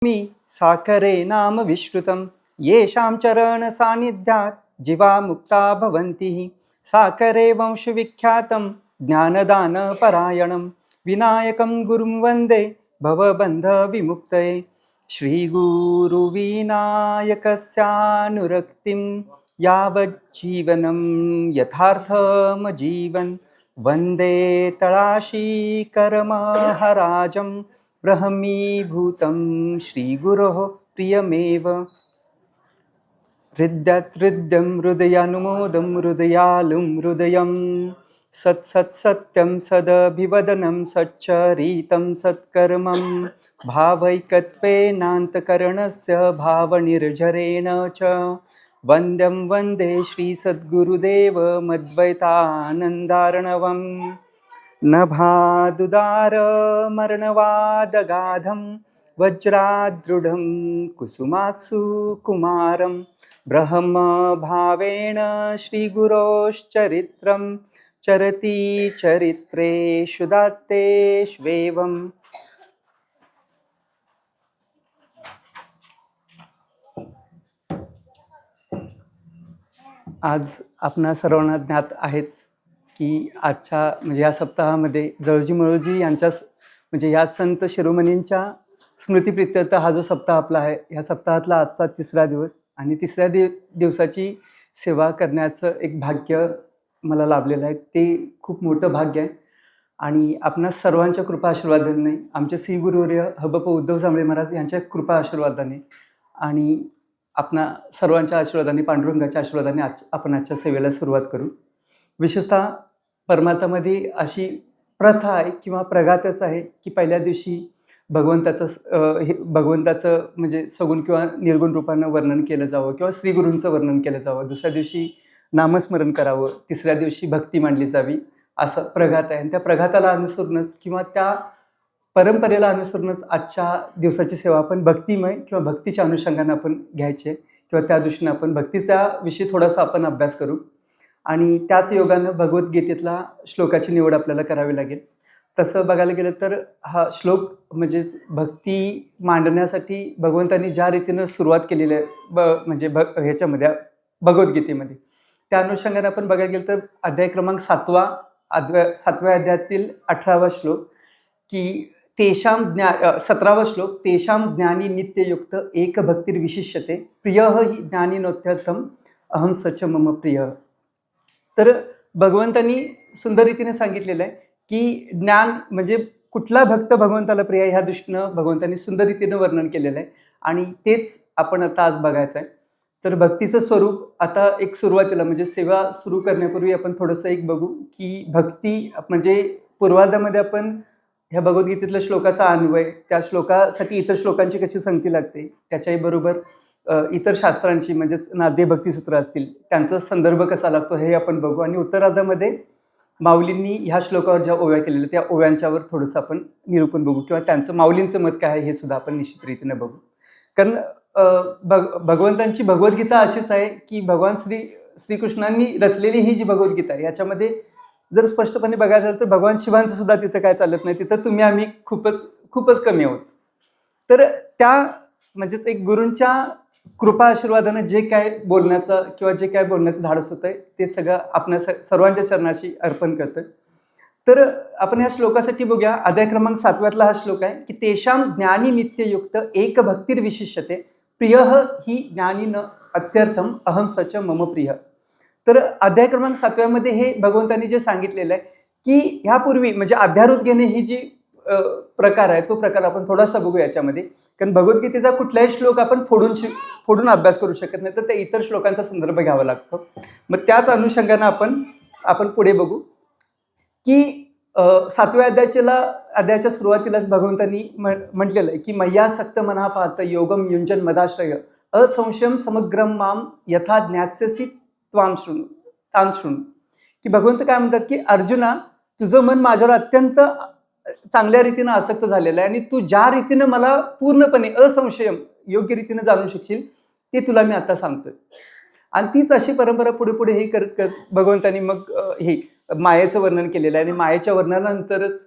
मी साखरे नाम विश्रुतं येषां चरण सान्निध्यात् जीवा मुक्ता भवन्ति। साखरे वंशविख्यातं ज्ञानदानपरायणं विनायकं गुरुं वन्दे भवबन्धविमुक्तये। श्रीगुरुविनायकस्यानुरक्तिं यावज्जीवनं यथार्थमजीवन् वन्दे तळाशीकरमहाराजं ब्रह्मीभूतं श्रीगुरोः प्रियमेव। हृद्यं हृदयानुमोदं हृदयालुं हृदयं सत्सत्सत्यं सदभिवदनं सच्चरितं सत्कर्मं भावैकत्वेनान्तकरणस्य भावनिर्झरेण च वन्द्यं वन्दे श्रीसद्गुरुदेवमद्वैतानन्दार्णवम्। नभादुदारमर्णवादगाधं वज्रादृढं कुसुमात्सु कुमारं ब्रह्मभावेन श्रीगुरोश्चरित्रं चरति चरित्रेषु दात्तेष्वेवम्। आज आपणा सर्वांना ज्ञात आहेच की आजच्या म्हणजे या सप्ताहामध्ये जवळजी यांच्या म्हणजे या संत शिरोमणींच्या स्मृतीप्रित्यर्थ हा जो सप्ताह आपला आहे, ह्या सप्ताहातला आजचा तिसरा दिवस आणि तिसऱ्या दिवसाची सेवा करण्याचं एक भाग्य मला लाभलेलं आहे। ते खूप मोठं भाग्य आहे आणि आपणा सर्वांच्या कृपा आशीर्वादाने, आमचे श्री गुरुवर्य हबप उद्धव जांभळे महाराज यांच्या कृपा आशीर्वादाने आणि आपणा सर्वांच्या आशीर्वादाने, पांडुरंगाच्या आशीर्वादाने आपण आजच्या सेवेला सुरुवात करू। विशेषतः परमार्थामध्ये अशी प्रथा आहे किंवा प्रघातच आहे की पहिल्या दिवशी भगवंताचं म्हणजे सगुण किंवा निर्गुण रूपानं वर्णन केलं जावं किंवा श्रीगुरूंचं वर्णन केलं जावं, दुसऱ्या दिवशी नामस्मरण करावं, तिसऱ्या दिवशी भक्ती मांडली जावी, असं प्रघात आहे। आणि त्या प्रघाताला अनुसरूनच किंवा त्या परंपरेला अनुसरूनच आजच्या दिवसाची सेवा आपण भक्तिमय किंवा भक्तीच्या अनुषंगाने आपण घ्यायची किंवा त्या दृष्टीने आपण भक्तीच्या विषयी थोडासा आपण अभ्यास करू आणि त्याच योगानं भगवद्गीतेतला श्लोकाची निवड आपल्याला करावी लागेल। तसं बघायला गेलं तर हा श्लोक म्हणजे भक्ती मांडण्यासाठी भगवंतांनी ज्या रीतीनं सुरुवात केलेली आहे म्हणजे ह्याच्यामध्ये भगवद्गीतेमध्ये, त्या अनुषंगाने आपण बघायला गेलं तर अध्याय क्रमांक 7व्या अध्यायातील 18वा श्लोक की तेषां 17वा श्लोक तेषां ज्ञानी नित्ययुक्त एक भक्तिर्विशिष्यते प्रियः हि ज्ञानिनोत्यर्थम अहम सच मम प्रिय। तर भगवंतांनी सुंदर रीतीने सांगितलेलं आहे की ज्ञान म्हणजे कुठला भक्त भगवंताला प्रिय ह्या दृष्टीनं भगवंतांनी सुंदर रीतीनं वर्णन केलेलं आहे आणि तेच आपण आता आज बघायचं आहे। तर भक्तीचं स्वरूप आता एक सुरुवातीला म्हणजे सेवा सुरू करण्यापूर्वी आपण थोडंसं एक बघू की भक्ती म्हणजे पूर्वार्धामध्ये आपण ह्या भगवद्गीतेतल्या श्लोकाचा अन्वय, त्या श्लोकासाठी इतर श्लोकांची कशी संगती लागते, त्याच्याही बरोबर इतर शास्त्रांची म्हणजेच नाद्य भक्तिसूत्र असतील त्यांचा संदर्भ कसा लागतो हे आपण बघू आणि उत्तरार्धामध्ये माऊलींनी ह्या श्लोकावर ज्या ओव्या केलेल्या त्या ओव्यांच्यावर थोडंसं आपण निरूपण बघू किंवा त्यांचं माऊलींचं मत काय आहे हे सुद्धा आपण निश्चित रीतीने बघू। कारण भगवंतांची भगवद्गीता अशीच आहे की भगवान श्रीकृष्णांनी रचलेली ही जी भगवद्गीता आहे याच्यामध्ये जर स्पष्टपणे बघायचं झालं तर भगवान शिवांचं सुद्धा तिथं काय चालत नाही, तिथं तुम्ही आम्ही खूपच कमी आहोत। तर त्या म्हणजेच एक गुरूंच्या कृपा आशीर्वादानं जे काय बोलण्याचं किंवा जे काय बोलण्याचं धाडस होतं आहे ते सगळं आपल्या सर्वांच्या चरणाशी अर्पण करतं। तर आपण ह्या श्लोकासाठी बघूया, अध्याय क्रमांक 7व्यातला हा श्लोक आहे की तेषां ज्ञानी नित्ययुक्त एक भक्तिर्विशिष्यते प्रियः हि ज्ञानिन अत्यर्थम अहम सच मम प्रिय। तर अध्याय क्रमांक 7व्यामध्ये हे भगवंतांनी जे सांगितलेलं आहे की ह्यापूर्वी म्हणजे अध्यारोध घेणे ही जी प्रकार आहे तो प्रकार आपण थोडासा बघू याच्यामध्ये, कारण भगवद्गीतेचा कुठलाही श्लोक आपण फोडून अभ्यास करू शकत नाही, तर त्या इतर श्लोकांचा संदर्भ घ्यावा लागतो। मग त्याच अनुषंगाने आपण पुढे बघू की 7व्या अध्यायाच्या सुरुवातीलाच भगवंतांनी म्हटलेलं आहे की मय्या सक्त मना पात योगम युंजन मदाश्रय असंशयम समग्रम माम यथा ज्ञास्यसि त्वां शृणु। की भगवंत काय म्हणतात की अर्जुना, तुझं मन माझ्यावर अत्यंत चांगल्या रीतीनं आसक्त झालेलं आहे आणि तू ज्या रीतीनं मला पूर्णपणे असंशयम योग्य रीतीनं जाणू शकशील ते तुला मी आता सांगतोय। आणि तीच अशी परंपरा पुढे पुढे हे करत भगवंतांनी मग हे मायेचं वर्णन केलेलं आहे आणि मायेच्या वर्णनानंतरच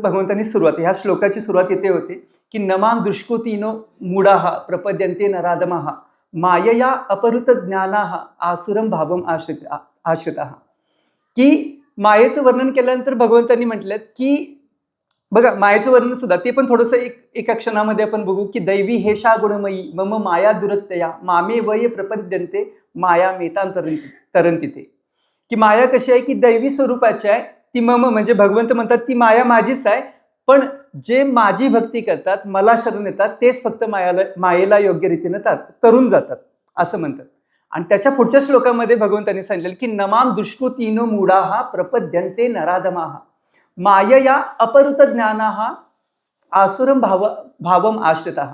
भगवंतांनी सुरुवात ह्या श्लोकाची सुरुवात इथे होते की नमाम दुष्कृतीनो मूढाः प्रपद्यन्ते नराधमाः मायया अपहृत ज्ञानाः आसुरम भावम आश्रिताः. की मायेचं वर्णन केल्यानंतर भगवंतांनी म्हटलं की बघा मायेचं वर्णन सुद्धा ते पण थोडंसं एका क्षणामध्ये आपण बघू की दैवी हेषा गुणमयी मम माया दुरत्यया मामे वय प्रपद्यन्ते माया तरंती ते. की माया कशी आहे की दैवी स्वरूपाची आहे, ती मम म्हणजे भगवंत म्हणतात ती माया माझीच आहे, पण जे माझी भक्ती करतात मला शरण येतात तेच फक्त मायेला योग्य रीतीने तरून जातात असं म्हणतात. आणि त्याच्या पुढच्या श्लोकामध्ये भगवंतांनी सांगितलेलं की नमाम दुष्कृतीनो मूढाः प्रपद्यन्ते नराधमाः मायया अपहृत ज्ञानाः आसुरम भावम आश्रिताः.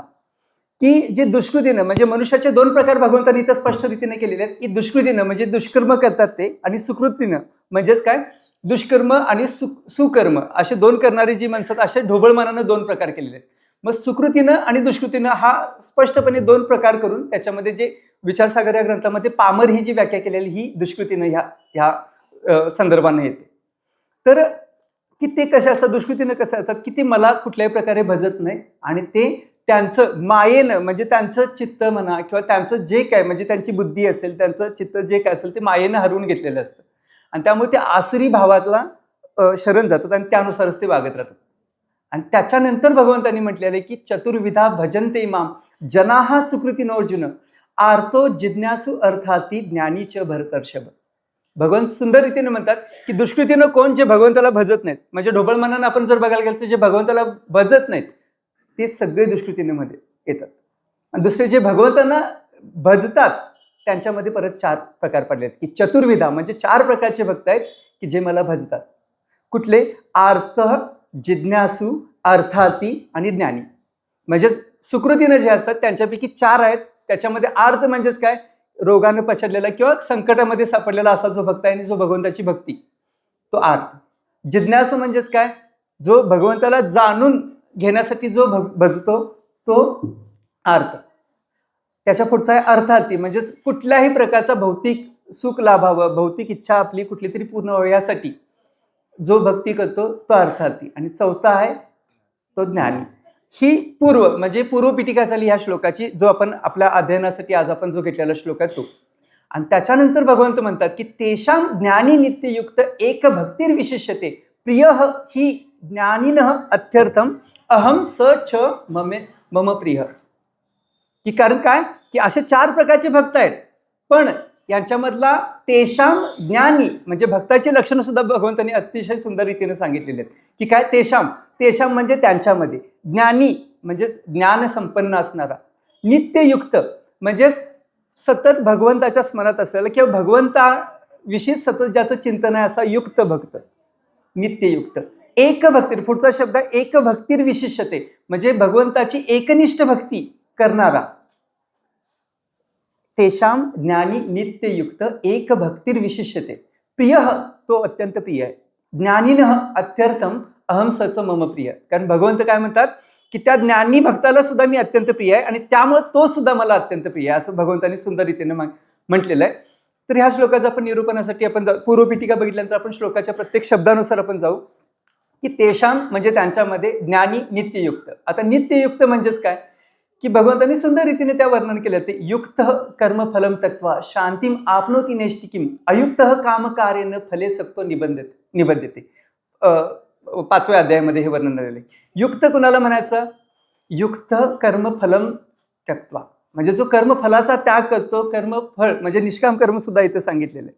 की जे दुष्कृतीनं म्हणजे मनुष्याचे दोन प्रकार भगवंतांनी इथं स्पष्ट रीतीने केलेले आहेत की दुष्कृतीनं म्हणजे दुष्कर्म करतात ते, आणि सुकृतीनं म्हणजेच काय दुष्कर्म आणि सुकर्म असे दोन करणारी जी माणसं असे ढोबळमानानं दोन प्रकार केलेले आहेत. मग सुकृतीनं आणि दुष्कृतीनं हा स्पष्टपणे दोन प्रकार करून त्याच्यामध्ये जे विचारसागर या ग्रंथामध्ये पामर ही जी व्याख्या केलेली ही दुष्कृतीनं ह्या संदर्भाने येते. तर की ते कसे असतात दुष्कृतीनं कसे असतात की ते मला कुठल्याही प्रकारे भजत नाही आणि ते त्यांचं मायेनं म्हणजे त्यांचं चित्त म्हणा किंवा त्यांचं जे काय म्हणजे त्यांची बुद्धी असेल त्यांचं चित्त जे काय असेल ते मायेनं हरवून घेतलेलं असतं आणि त्यामुळे ते आसुरी भावातला शरण जातात आणि त्यानुसारच ते वागत राहतात. आणि त्याच्यानंतर भगवंतांनी म्हटलेलं आहे की चतुर्विधा भजन्ते माम जनाः सुकृतिनोर्जुन आर्तो जिज्ञासु अर्थाती ज्ञानीच भरतर्षभ. भगवंत सुंदर रीतीने म्हणतात की दुष्कृतीनं कोण जे भगवंताला भजत नाहीत म्हणजे ढोबळमानानं आपण जर बघायला गेलं तर जे भगवंताला भजत नाहीत ते सगळे दुष्कृतीमध्ये येतात. आणि दुसरे जे भगवंतांना भजतात त्यांच्यामध्ये परत 4 प्रकार पडले आहेत की चतुर्विधा म्हणजे 4 प्रकारचे भक्त आहेत की जे मला भजतात. कुठले? आर्त, जिज्ञासू, अर्थार्थी आणि ज्ञानी. म्हणजे सुकृतीनं जे असतात त्यांच्यापैकी 4 आहेत. त्याच्यामध्ये आर्त म्हणजेच काय रोगानं पछडलेला किंवा संकटामध्ये सापडलेला असा जो भक्त आहे आणि जो भगवंताची भक्ती तो आर्त. जिज्ञासू म्हणजेच काय जो भगवंताला जाणून घेण्यासाठी जो भजतो तो अर्थ. त्याच्या पुढचा आहे अर्थार्थी म्हणजेच कुठल्याही प्रकारचा भौतिक सुख लाभावं भौतिक इच्छा आपली कुठली तरी पूर्ण व्हावी यासाठी जो भक्ती करतो तो अर्थार्थी. आणि चौथा आहे तो ज्ञानी. ही पूर्व म्हणजे पूर्व पिटिका झाली ह्या श्लोकाची जो आपण आपल्या अध्ययनासाठी आज आपण जो घेतलेला श्लोक आहे तो. आणि त्याच्यानंतर भगवंत म्हणतात की तेषां ज्ञानी नित्ययुक्त एक भक्तिर्विशिष्यते प्रिय ही ज्ञानिनः अत्यर्थम अहम स छ मम प्रिय. की कारण काय की असे 4 प्रकारचे भक्त आहेत पण यांच्यामधला तेषाम ज्ञानी म्हणजे भक्ताची लक्षणं सुद्धा भगवंतांनी अतिशय सुंदर रीतीने सांगितलेली आहेत की काय तेषाम म्हणजे त्यांच्यामध्ये, ज्ञानी म्हणजे ज्ञान संपन्न असणारा, नित्ययुक्त म्हणजेच सतत भगवंताच्या स्मरणात असलेला किंवा भगवंताविषयी सतत ज्याचं चिंतन आहे असा युक्त भक्त नित्ययुक्त. एक भक्ती पुढचा शब्द आहे एक भक्तीर विशिष्यते म्हणजे भगवंताची एकनिष्ठ भक्ती करणारा. तेषाम ज्ञानी नित्ययुक्त एक भक्तीर विशिष्यते प्रिय तो अत्यंत प्रिय आहे. ज्ञानीनः अत्यर्थम अहम सच मम प्रिय. कारण भगवंत काय म्हणतात की त्या ज्ञानी भक्ताला सुद्धा मी अत्यंत प्रिय आहे आणि त्यामुळे तो सुद्धा मला अत्यंत प्रिय आहे असं भगवंतांनी सुंदर रीतीने म्हटलेलं आहे. तर ह्या श्लोकाचं आपण निरूपणासाठी आपण पूर्वपीठिका बघितल्यानंतर आपण श्लोकाच्या प्रत्येक शब्दानुसार आपण जाऊ की तेषाम म्हणजे त्यांच्यामध्ये ज्ञानी नित्ययुक्त. आता नित्ययुक्त म्हणजेच काय की भगवंतांनी सुंदर रीतीने त्या वर्णन केलं ते युक्त कर्मफलम तत्वा शांतीम आपनोती नैष्टिकीम अयुक्त कामकार्येन फले सक्तो निबद्धते. 5व्या अध्यायामध्ये हे वर्णन झालेलं आहे. युक्त कुणाला म्हणायचं? युक्त कर्मफलम त्यक्त्वा म्हणजे जो कर्मफलाचा त्याग करतो, कर्मफळ म्हणजे निष्काम कर्म सुद्धा इथं सांगितलेलं आहे.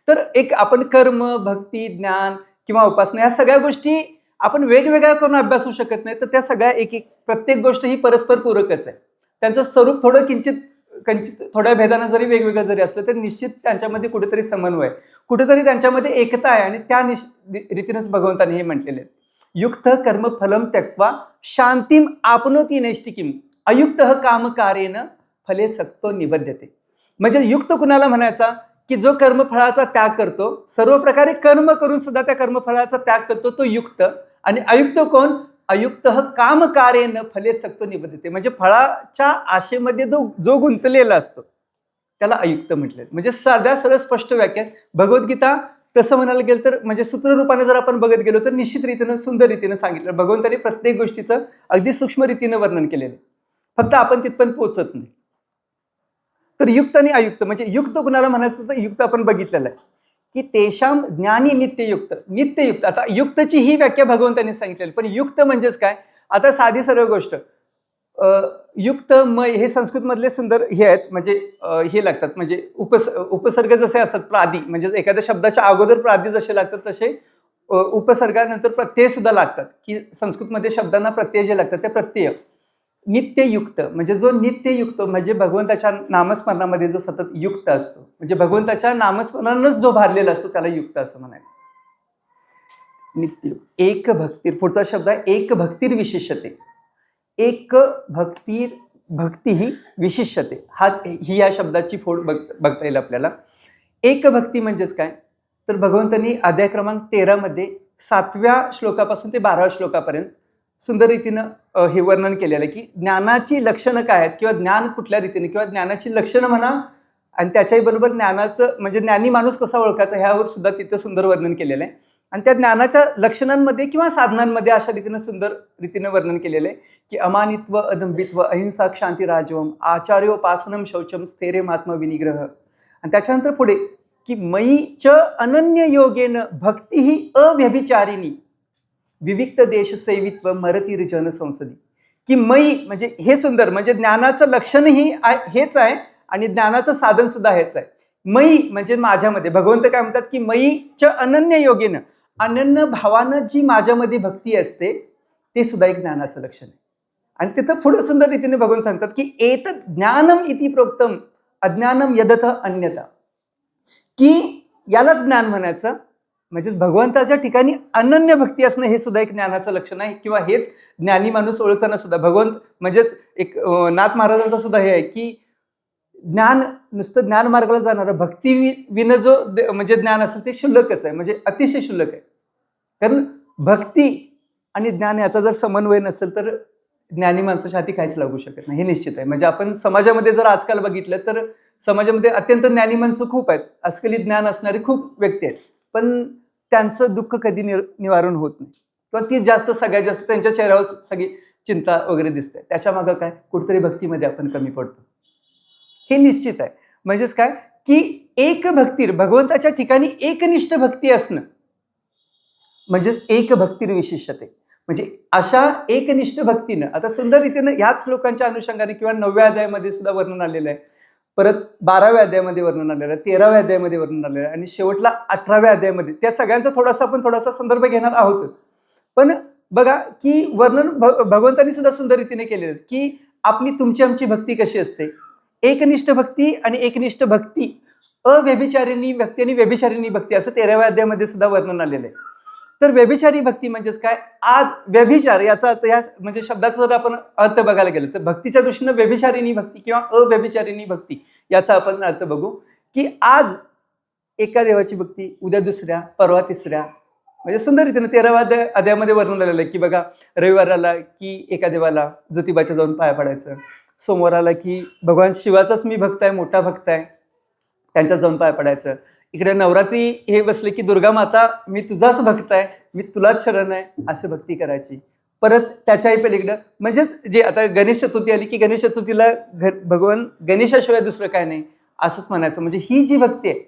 तर एक आपण कर्म भक्ती ज्ञान किंवा उपासना या सगळ्या गोष्टी आपण वेगवेगळ्या करून अभ्यासू शकत नाही. तर त्या सगळ्या एक प्रत्येक गोष्ट ही परस्पर पूरकच आहे. त्यांचं स्वरूप थोडं किंचित थोड्या भेदानं जरी वेगवेगळं जरी असलं तरी निश्चित त्यांच्यामध्ये कुठेतरी समन्वय कुठेतरी त्यांच्यामध्ये एकता आहे आणि त्या रीतीनेच भगवंताने हे म्हटलेले आहे. युक्त कर्मफलम त्यक्त्वा शांतीम आपनोती नैष्टिकीम अयुक्त कामकार्येन फले सक्तो निबद्धते. म्हणजे युक्त कुणाला म्हणायचा की जो कर्मफळाचा त्याग करतो, सर्व प्रकारे कर्म करून सुद्धा त्या कर्मफळाचा त्याग करतो तो युक्त. आणि अयुक्त कोण? अयुक्त कामकार्येन फले सक्तो निबद्धते म्हणजे फळाच्या आशेमध्ये जो गुंतलेला असतो त्याला अयुक्त म्हटले. म्हणजे साध्या सरळ स्पष्ट व्याख्या भगवद्गीता तसं म्हणायला गेलं तर म्हणजे सूत्ररूपाने जर आपण बघत गेलो तर निश्चित रीतीनं सुंदर रीतीनं सांगितलं. भगवंतांनी प्रत्येक गोष्टीचं अगदी सूक्ष्म रीतीनं वर्णन केलेलं, फक्त आपण तिथपर्यंत पोहोचत नाही. तर युक्त आणि अयुक्त म्हणजे युक्त कुणाला म्हणायचं तर युक्त आपण बघितलेलं आहे की तेषाम ज्ञानी नित्ययुक्त. नित्ययुक्त, आता युक्तची ही व्याख्या भगवंतांनी सांगितलेली, पण युक्त म्हणजेच काय? आता साधी सरळ गोष्ट, युक्त मय हे संस्कृत मधले सुंदर हे आहेत, म्हणजे हे लागतात, म्हणजे उपसर्ग जसे असतात प्रादी, म्हणजे एखाद्या शब्दाच्या अगोदर प्रादी जसे लागतात तसे उपसर्गानंतर प्रत्यय सुद्धा लागतात, की संस्कृतमध्ये शब्दांना प्रत्यय जे लागतात ते प्रत्यय. नित्ययुक्त म्हणजे जो नित्ययुक्त म्हणजे भगवंताच्या नामस्मरणामध्ये जो सतत युक्त असतो, म्हणजे भगवंताच्या नामस्मरणानंच जो भारलेला असतो त्याला युक्त असं म्हणायचं. नित्य एक भक्तीर, पुढचा शब्द आहे एक भक्तीर विशिष्यते. एक भक्तीर, भक्ती ही विशिष्यते, ही या शब्दाची फोड बघता येईल आपल्याला. एक भक्ती म्हणजेच काय? तर भगवंतांनी अध्याय क्रमांक 13 मध्ये 7व्या श्लोकापासून ते 12व्या श्लोकापर्यंत सुंदर रीतीनं हे वर्णन केलेलं आहे की ज्ञानाची लक्षणं काय आहेत, किंवा ज्ञान कुठल्या रीतीने, किंवा ज्ञानाची लक्षणं म्हणा, आणि त्याच्याही बरोबर ज्ञानाचं म्हणजे ज्ञानी माणूस कसा ओळखायचा ह्यावर सुद्धा तिथं सुंदर वर्णन केलेलं आहे. आणि त्या ज्ञानाच्या लक्षणांमध्ये किंवा साधनांमध्ये अशा रीतीनं सुंदर रीतीनं वर्णन केलेलं आहे की अमानित्व, अदंबित्व, अहिंसा, क्षांती, राजवम, आचार्योपासनम, शौचम, स्थैर्यम, आत्मविनिग्रह. आणि त्याच्यानंतर पुढे की मयी च अनन्य योगेन भक्ती ही अव्यभिचारिणी विविक्त देश सेवित्व मरतीर जन संसदी. की मयी म्हणजे हे सुंदर, म्हणजे ज्ञानाचं लक्षणही हेच आहे आणि ज्ञानाचं साधन सुद्धा हेच आहे. मयी म्हणजे माझ्यामध्ये. भगवंत काय म्हणतात की मयी च अनन्य योगेनं, अनन्य भावानं जी माझ्यामध्ये भक्ती असते ते सुद्धा एक ज्ञानाचं लक्षण आहे. आणि तिथं पुढे सुंदर रीतीने भगवंत सांगतात की एत ज्ञानम इति प्रोक्तम अज्ञानम यदथ अन्यथा, की यालाच ज्ञान म्हणायचं. म्हणजेच भगवंताच्या ठिकाणी अनन्य भक्ती असणं हे सुद्धा एक ज्ञानाचं लक्षण आहे, किंवा हेच ज्ञानी माणूस ओळखताना सुद्धा भगवंत म्हणजेच एक नाथ महाराजांचा सुद्धा हे आहे की ज्ञान नुसतं ज्ञान मार्गाला जाणारं, भक्ती विन जो म्हणजे ज्ञान असेल ते शुल्लकच आहे, म्हणजे अतिशय शुल्लक आहे. कारण भक्ती आणि ज्ञान याचा जर समन्वय नसेल तर ज्ञानी माणसाच्या हाती काहीच लागू शकत नाही, हे निश्चित आहे. म्हणजे आपण समाजामध्ये जर आजकाल बघितलं तर समाजामध्ये अत्यंत ज्ञानी माणसं खूप आहेत, अस्खलित ज्ञान असणारी खूप व्यक्ती आहेत, पण त्यांचं दुःख कधी निवारण होत नाही, किंवा ती जास्त सगळ्यात जास्त त्यांच्या चेहऱ्यावर सगळी चिंता वगैरे दिसते. त्याच्या मागं काय, कुठेतरी भक्तीमध्ये आपण कमी पडतो, हे निश्चित आहे. म्हणजेच काय की एक भक्तीर, भगवंताच्या ठिकाणी एकनिष्ठ भक्ती असणं म्हणजेच एक भक्तीर विशिष्यते. म्हणजे अशा एकनिष्ठ भक्तीनं आता सुंदर रीतीनं ह्याच श्लोकांच्या अनुषंगाने किंवा 9व्या अध्यायामध्ये सुद्धा वर्णन आलेलं आहे, परत 12व्या अध्यायामध्ये वर्णन आलेलं आहे, 13व्या अध्यायामध्ये वर्णन आलेलं आहे, आणि शेवटला 18व्या अध्यायामध्ये. त्या सगळ्यांचा थोडासा संदर्भ घेणार आहोतच, पण बघा की वर्णन भगवंतांनी सुद्धा सुंदर रीतीने केलेलं आहे की आपली तुमची आमची भक्ती कशी असते. एकनिष्ठ भक्ती आणि एकनिष्ठ भक्ती, अव्यभिचारिणी भक्ती आणि व्यभिचारिणी भक्ती, असं 13व्या अध्यायामध्ये सुद्धा वर्णन आलेलं आहे. तर व्यभिचारी भक्ती म्हणजेच काय, आज व्यभिचार याचा अर्थ, या म्हणजे शब्दाचा जर आपण अर्थ बघायला गेलो तर भक्तीच्या दृष्टीनं व्यभिचारिणी भक्ती किंवा अव्यभिचारिणी भक्ती याचा आपण अर्थ बघू की आज एका देवाची भक्ती, उद्या दुसऱ्या, परवा तिसऱ्या. म्हणजे सुंदर रीतीने 13व्या अध्यायामध्ये वर्णन आलेलं आहे की बघा, रविवाराला की एका देवाला ज्योतिबाच्या जाऊन पाया पडायचं, सोमवाराला की भगवान शिवाचाच मी भक्त आहे, मोठा भक्त आहे, त्यांच्या जाऊन पाया पडायचं. इकडे नवरात्री हे बसले की दुर्गा माता मी तुझाच भक्त आहे, मी तुलाच शरण आहे, अशी भक्ती करायची. परत त्याच्याही पलीकडं म्हणजेच जे आता गणेश चतुर्थी आली की गणेश चतुर्थीला भगवान गणेशाशिवाय दुसरं काय नाही असंच म्हणायचं. म्हणजे ही जी भक्ती आहे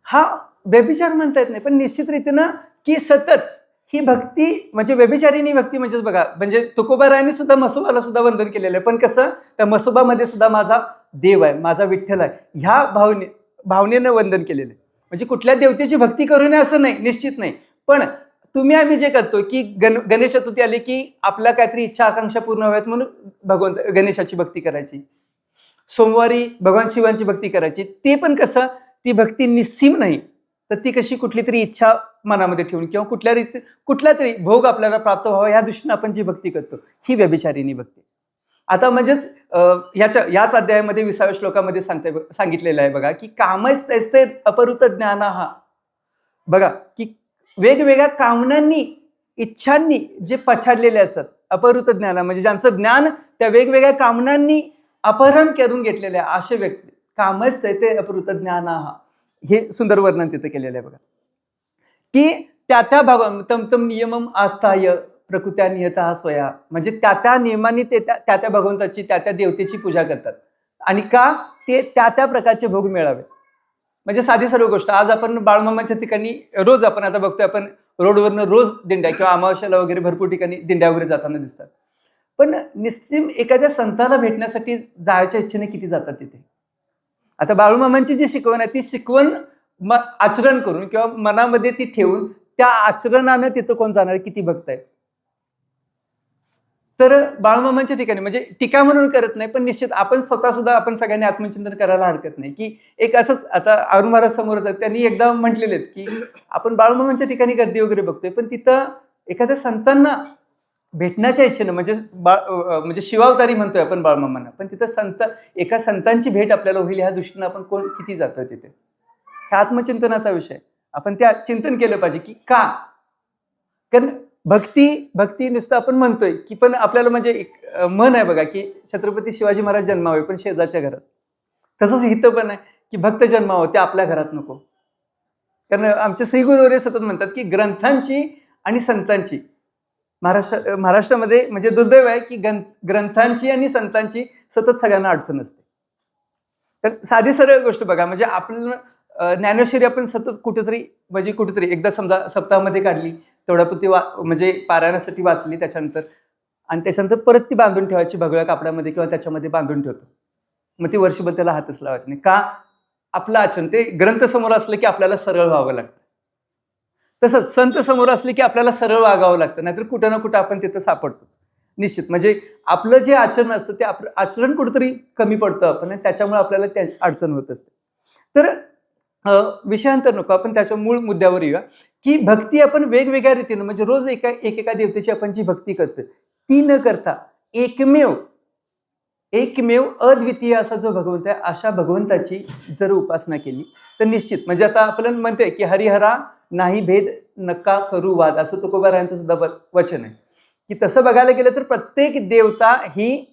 हा व्यभिचार म्हणता येत नाही, पण निश्चित रीतीनं की सतत ही भक्ती म्हणजे व्यभिचारिणी भक्ती. म्हणजेच बघा, म्हणजे तुकोबारायांनी सुद्धा मसोबाला सुद्धा वंदन केलेलं आहे, पण कसं त्या मसोबामध्ये सुद्धा माझा देव आहे, माझा विठ्ठल आहे, ह्या भावनेनं वंदन केलेलं आहे. म्हणजे कुठल्या देवतेची भक्ती करू नये असं नाही, निश्चित नाही, पण तुम्ही आम्ही जे करतो की गणेश चतुर्थी आली की आपल्या काहीतरी इच्छा आकांक्षा पूर्ण व्हाव्यात म्हणून भगवंत गणेशाची भक्ती करायची, सोमवारी भगवान शिवांची भक्ती करायची. ते पण कसं, ती भक्ती निस्सीम नाही, तर ती कशी कुठली तरी इच्छा मनामध्ये ठेवून किंवा कुठल्या तरी भोग आपल्याला प्राप्त व्हावा या दृष्टीने आपण जी भक्ती करतो ही व्यभिचारिणी भक्ती. आता म्हणजेच याच अध्यायामध्ये 20व्या श्लोकामध्ये सांगितलेलं आहे बघा की कामस्तैस्ते अपहृत ज्ञान. हा बघा की वेगवेगळ्या कामनांनी, इच्छांनी जे पछाडलेले असतात, अपहृत ज्ञान म्हणजे ज्यांचं ज्ञान त्या वेगवेगळ्या कामनांनी अपहरण करून घेतलेले आहे असे व्यक्ती. कामस्तैस्ते अपहृत ज्ञान, हे सुंदर वर्णन तिथे केलेलं आहे बघा. की त्या त्या तम तम नियमम आस्थाय प्रकृत्या नियता स्वया, म्हणजे त्या त्या नियमाने ते त्या त्या भगवंताची त्या त्या देवतेची पूजा करतात. आणि का? ते त्या त्या प्रकारचे भोग मिळावे. म्हणजे साधी सर्व गोष्ट. आज आपण बाळमामाच्या ठिकाणी रोज आपण आता बघतोय, आपण रोडवरनं रोज दिंड्या किंवा अमावस्याला वगैरे भरपूर ठिकाणी दिंड्या वगैरे जाताना दिसतात. पण निश्चित एखाद्या संताला भेटण्यासाठी जायच्या इच्छेने किती जातात तिथे. आता बाळूमामांची जी शिकवण आहे ती शिकवण आचरण करून किंवा मनामध्ये ती ठेवून त्या आचरणानं तिथं कोण जाणार, किती भक्त आहेत. तर बाळूमामांच्या ठिकाणी म्हणजे टीका म्हणून करत नाही, पण निश्चित आपण स्वतः सुद्धा आपण सगळ्यांनी आत्मचिंतन करायला हरकत नाही, की एक असंच आता अरुण महाराज समोरच आहेत, त्यांनी एकदा म्हटलेले आहेत की आपण बाळूमामांच्या ठिकाणी गर्दी वगैरे बघतोय, पण तिथं एखाद्या संतांना भेटण्याच्या इच्छेनं म्हणजे म्हणजे शिवावतारी म्हणतोय आपण बाळूमामांना, पण तिथं एका संतांची भेट आपल्याला होईल ह्या दृष्टीनं आपण कोण किती जातोय तिथे. हा आत्मचिंतनाचा विषय. आपण त्या चिंतन केलं पाहिजे की का. कारण भक्ती नुसतं आपण म्हणतोय की, पण आपल्याला म्हणजे एक मन आहे बघा की छत्रपती शिवाजी महाराज जन्मावे पण शेजारच्या घरात. तसंच हितं पण आहे की भक्त जन्मावं ते आपल्या घरात नको. कारण आमचे श्री गुरुवर्य सतत म्हणतात की ग्रंथांची आणि संतांची महाराष्ट्रामध्ये म्हणजे दुर्दैव आहे की ग्रंथांची आणि संतांची सतत सगळ्यांना अडचण असते. तर साधी सरळ गोष्ट बघा, म्हणजे आपण ज्ञानेश्वरी आपण सतत कुठेतरी एकदा समजा सप्ताहामध्ये काढली, तेवढ्यापुरती म्हणजे पारायणासाठी वाचली, त्याच्यानंतर परत ती बांधून ठेवायची भगव्या कापडामध्ये किंवा त्याच्यामध्ये बांधून ठेवतो. मग ती वर्षभर त्याला हातच लावायचं नाही. का? आपलं आचरण ते ग्रंथ समोर असलं की आपल्याला सरळ व्हावं लागतं. तसंच संत समोर असले की आपल्याला सरळ वागावं लागतं, नाहीतर कुठं ना कुठं आपण तिथं सापडतोच. निश्चित म्हणजे आपलं जे आचरण असतं ते आचरण कुठंतरी कमी पडतं आपण, त्याच्यामुळे आपल्याला त्या अडचण होत असते. तर विषयांतर नको, आपण त्याच्या मूळ मुद्द्यावर येऊया की भक्ती आपण वेगवेगळ्या रीतीनं म्हणजे रोज एकेका देवतेची आपण जी भक्ती करतो ती न करता एकमेव अद्वितीय असा जो भगवंत आहे अशा भगवंताची जर उपासना केली तर निश्चित म्हणजे आता आपल्याला म्हणते की हरिहरा नाही भेद नका करू वाद, असं तुकोबारायांचं सुद्धा वचन आहे की तसं बघायला गेलं तर प्रत्येक देवता ही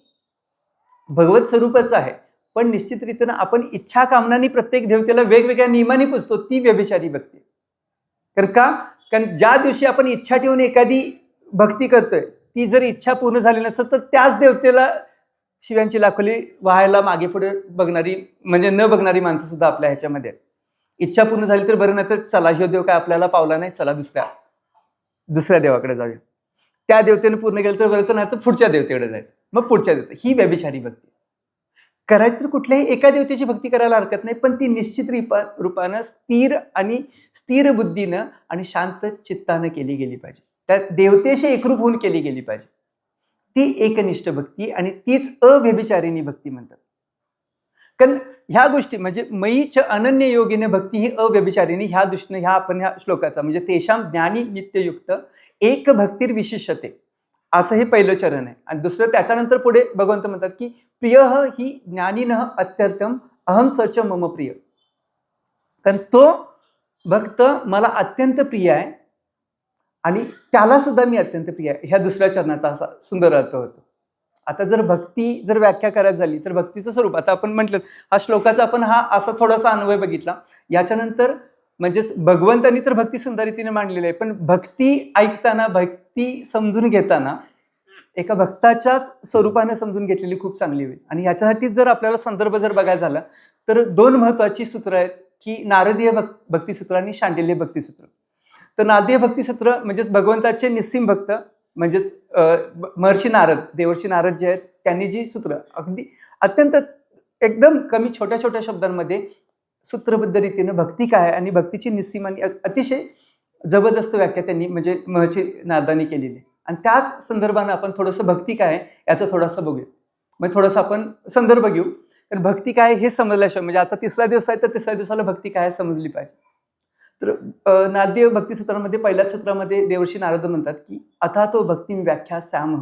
भगवत स्वरूपच आहे, पण निश्चित रीतीनं आपण इच्छा कामनानी प्रत्येक देवतेला वेगवेगळ्या नियमाने पुजतो, ती व्यभिचारी भक्ती. कारण ज्या दिवशी आपण इच्छा ठेवून एखादी भक्ती करतोय ती जर इच्छा पूर्ण झाली नसेल तर त्याच देवतेला शिव्यांची लाखोली व्हायला मागे पुढे बघणारी म्हणजे न बघणारी माणसं सुद्धा आपल्या ह्याच्यामध्ये आहेत. इच्छा पूर्ण झाली तर बरं, नाही तर चला ह्यो देव काय आपल्याला पावला नाही, चला दुसऱ्या देवाकडे जाऊया. त्या देवतेने पूर्ण केलं तर बरं, तर नाही तर पुढच्या देवतेकडे जायचं, मग पुढच्या देवते. ही व्यभिचारी भक्ती. करायचं तर कुठल्याही एका देवतेची भक्ती करायला हरकत नाही, पण ती निश्चित रूपानं स्थिर बुद्धीनं आणि शांत चित्तानं केली गेली पाहिजे. त्या देवतेशी एकरूप होऊन केली गेली पाहिजे. ती एकनिष्ठ भक्ती आणि तीच अव्यभिचारिणी भक्ती म्हणतात. कारण ह्या गोष्टी म्हणजे मयीच अनन्य योगीने भक्ती ही अव्यभिचारिणी, ह्या दृष्टीने आपण ह्या श्लोकाचा म्हणजे तेषाम ज्ञानी नित्ययुक्त एक भक्तीर विशिष्यते असं हे पहिलं चरण आहे. आणि दुसरं त्याच्यानंतर पुढे भगवंत म्हणतात की प्रियः ही ज्ञानीनः अत्यर्थम अहम सच मम प्रिय. कारण तो भक्त मला अत्यंत प्रिय आहे आणि त्याला सुद्धा मी अत्यंत प्रिय आहे. ह्या दुसऱ्या चरणाचा असा सुंदर अर्थ होतो. आता जर व्याख्या करायची झाली तर भक्तीचं स्वरूप आता आपण म्हटलं, हा श्लोकाचा आपण असा थोडासा अन्वय बघितला. याच्यानंतर म्हणजेच भगवंतांनी तर भक्ती सुंदर रीतीने मांडलेली आहे, पण भक्ती ऐकताना भक्ती समजून घेताना एका भक्ताच्याच स्वरूपाने समजून घेतलेली खूप चांगली होईल. आणि याच्यासाठी जर आपल्याला संदर्भ जर बघायचा झाला तर 2 महत्वाची सूत्र आहेत की नारदीय भक्तिसूत्र आणि शांडिल्य भक्तिसूत्र. तर नारदीय भक्तिसूत्र म्हणजेच भगवंताचे निस्सीम भक्त म्हणजेच महर्षी नारद, देवर्षी नारद जे आहेत त्यांनी जी सूत्र अगदी अत्यंत एकदम कमी छोट्या छोट्या शब्दांमध्ये सूत्रबद्ध रीतीनं भक्ती काय आणि भक्तीची निस्सीम आणि अतिशय जबरदस्त व्याख्या त्यांनी म्हणजे महर्षी नारदांनी केलेली आहे. आणि त्याच संदर्भानं आपण थोडंसं भक्ती काय आहे याचं थोडंसं बघूया. मग थोडंसं आपण संदर्भ घेऊ. तर भक्ती काय हे समजल्याशिवाय म्हणजे आजचा 3रा दिवस आहे तर 3ऱ्या दिवसाला भक्ती काय समजली पाहिजे. तर नारदीय भक्तिसूत्रामध्ये पहिल्याच सूत्रामध्ये देवर्षी नारद म्हणतात की आता तो भक्ती व्याख्या सॅम,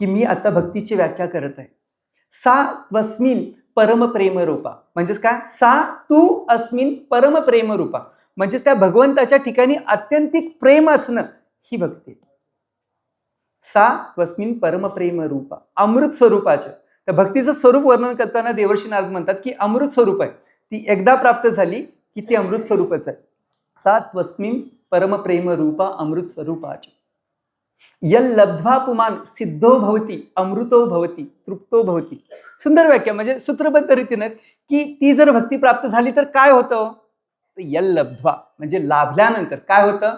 की मी आता भक्तीची व्याख्या करत आहे. सा त्वस्मिन परम प्रेम रूपा, म्हणजेच काय, सा तू अस्मिन परम प्रेम रूपा, म्हणजे त्या भगवंताच्या ठिकाणी अत्यंतिक प्रेम असणं ही भक्ती. सा त्वस्मिन परम प्रेम रूपा, अमृत स्वरूपाचं. तर भक्तीचं स्वरूप वर्णन करताना देवर्षी नारद म्हणतात की अमृत स्वरूप आहे, ती एकदा प्राप्त झाली की ती अमृत स्वरूपच आहे. सा त्वस्मिन परमप्रेम रूपा अमृत स्वरूपाच यल लब्ध्वा पुमान सिद्धो भवती अमृतो भवती तृप्तो भवती. सुंदर व्याख्या, म्हणजे सूत्रबद्ध रीतीने की ती जर भक्ती प्राप्त झाली तर काय होतं, यल लब्ध्वा म्हणजे लाभल्यानंतर काय होतं,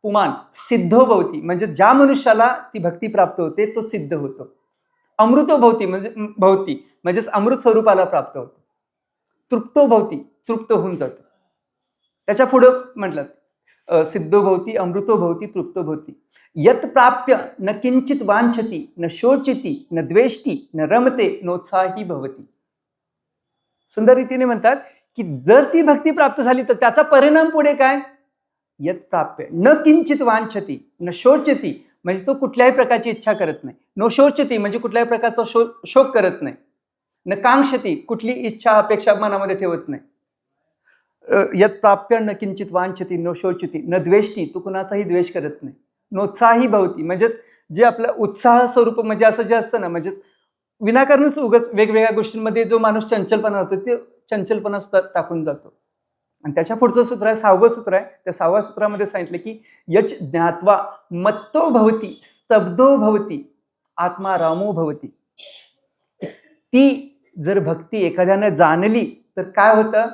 पुमान सिद्धो भवती म्हणजे ज्या मनुष्याला ती भक्ती प्राप्त होते तो सिद्ध होतो. अमृतो भवती म्हणजेच अमृत स्वरूपाला प्राप्त होतो. तृप्तो भवती तृप्त होऊन जातो. त्याच्या पुढे म्हटलं सिद्धो भवती अमृतो भवती तृप्तो भवती यत प्राप्य न किंचित वांछती न शोचिती न द्वेष्टी न रमते नोत्साही भवती. सुंदर रीतीने म्हणतात की जर ती भक्ती प्राप्त झाली तर त्याचा परिणाम पुढे काय, यत प्राप्य न किंचित वांछती न शोचती म्हणजे तो कुठल्याही प्रकारची इच्छा करत नाही. नो शोचती म्हणजे कुठल्याही प्रकारचा शोक करत नाही. न कांक्षती कुठली इच्छा अपेक्षा मनामध्ये ठेवत नाही. यत प्राप्य न किंचित वांछती नो शोचती न द्वेष्टी तो कुणाचाही द्वेष करत नाही. नोत्साही भवती म्हणजेच जे आपलं उत्साह स्वरूप म्हणजे असं जे असतं ना, म्हणजेच विनाकारणच उगाच वेगवेगळ्या गोष्टींमध्ये जो माणूस चंचलपणा होतो ते चंचलपणा सुद्धा टाकून जातो. आणि त्याच्या पुढचं सूत्र आहे 6वं सूत्र आहे. त्या 6व्या सूत्रामध्ये सांगितलं की यच ज्ञात्वा मत्तो भवती स्तब्धो भवती आत्मा रामो भवती. ती जर भक्ती एखाद्यानं जाणली तर काय होतं,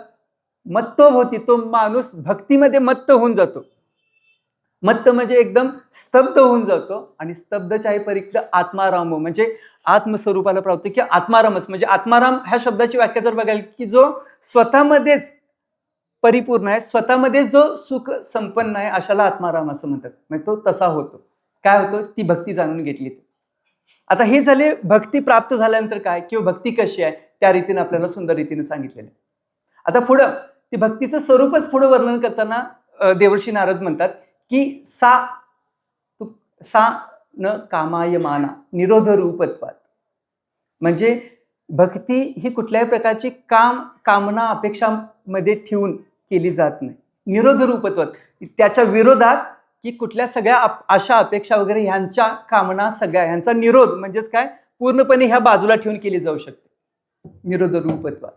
मत्तो भवती तो माणूस भक्तीमध्ये मत्त होऊन जातो. मत्त म्हणजे एकदम स्तब्ध होऊन जातो आणि स्तब्धच्या परीक्त आत्माराम म्हणजे आत्मस्वरूपाला प्राप्त की आत्मारामच म्हणजे आत्माराम ह्या शब्दाची व्याख्या जर बघाल की जो स्वतःमध्येच परिपूर्ण आहे, स्वतःमध्ये जो सुख संपन्न आहे अशाला आत्माराम असं म्हणतात. म्हणजे तो तसा होतो. काय होतो, ती भक्ती जाणून घेतली. आता हे झाले भक्ती प्राप्त झाल्यानंतर काय किंवा भक्ती कशी आहे त्या रीतीने आपल्याला सुंदर रीतीने सांगितलेलं आहे. आता पुढं ती भक्तीचं स्वरूपच पुढे वर्णन करताना देवर्षी नारद म्हणतात की सा न कामाय माना निरोध रूपत्वात. म्हणजे भक्ती ही कुठल्याही प्रकारची कामना अपेक्षामध्ये ठेवून केली जात नाही. निरोध रूपत्वात त्याच्या विरोधात की कुठल्या सगळ्या आशा अपेक्षा वगैरे ह्यांच्या कामना सगळ्या ह्यांचा निरोध म्हणजेच काय पूर्णपणे ह्या बाजूला ठेवून केली जाऊ शकते. निरोध रूपत्वात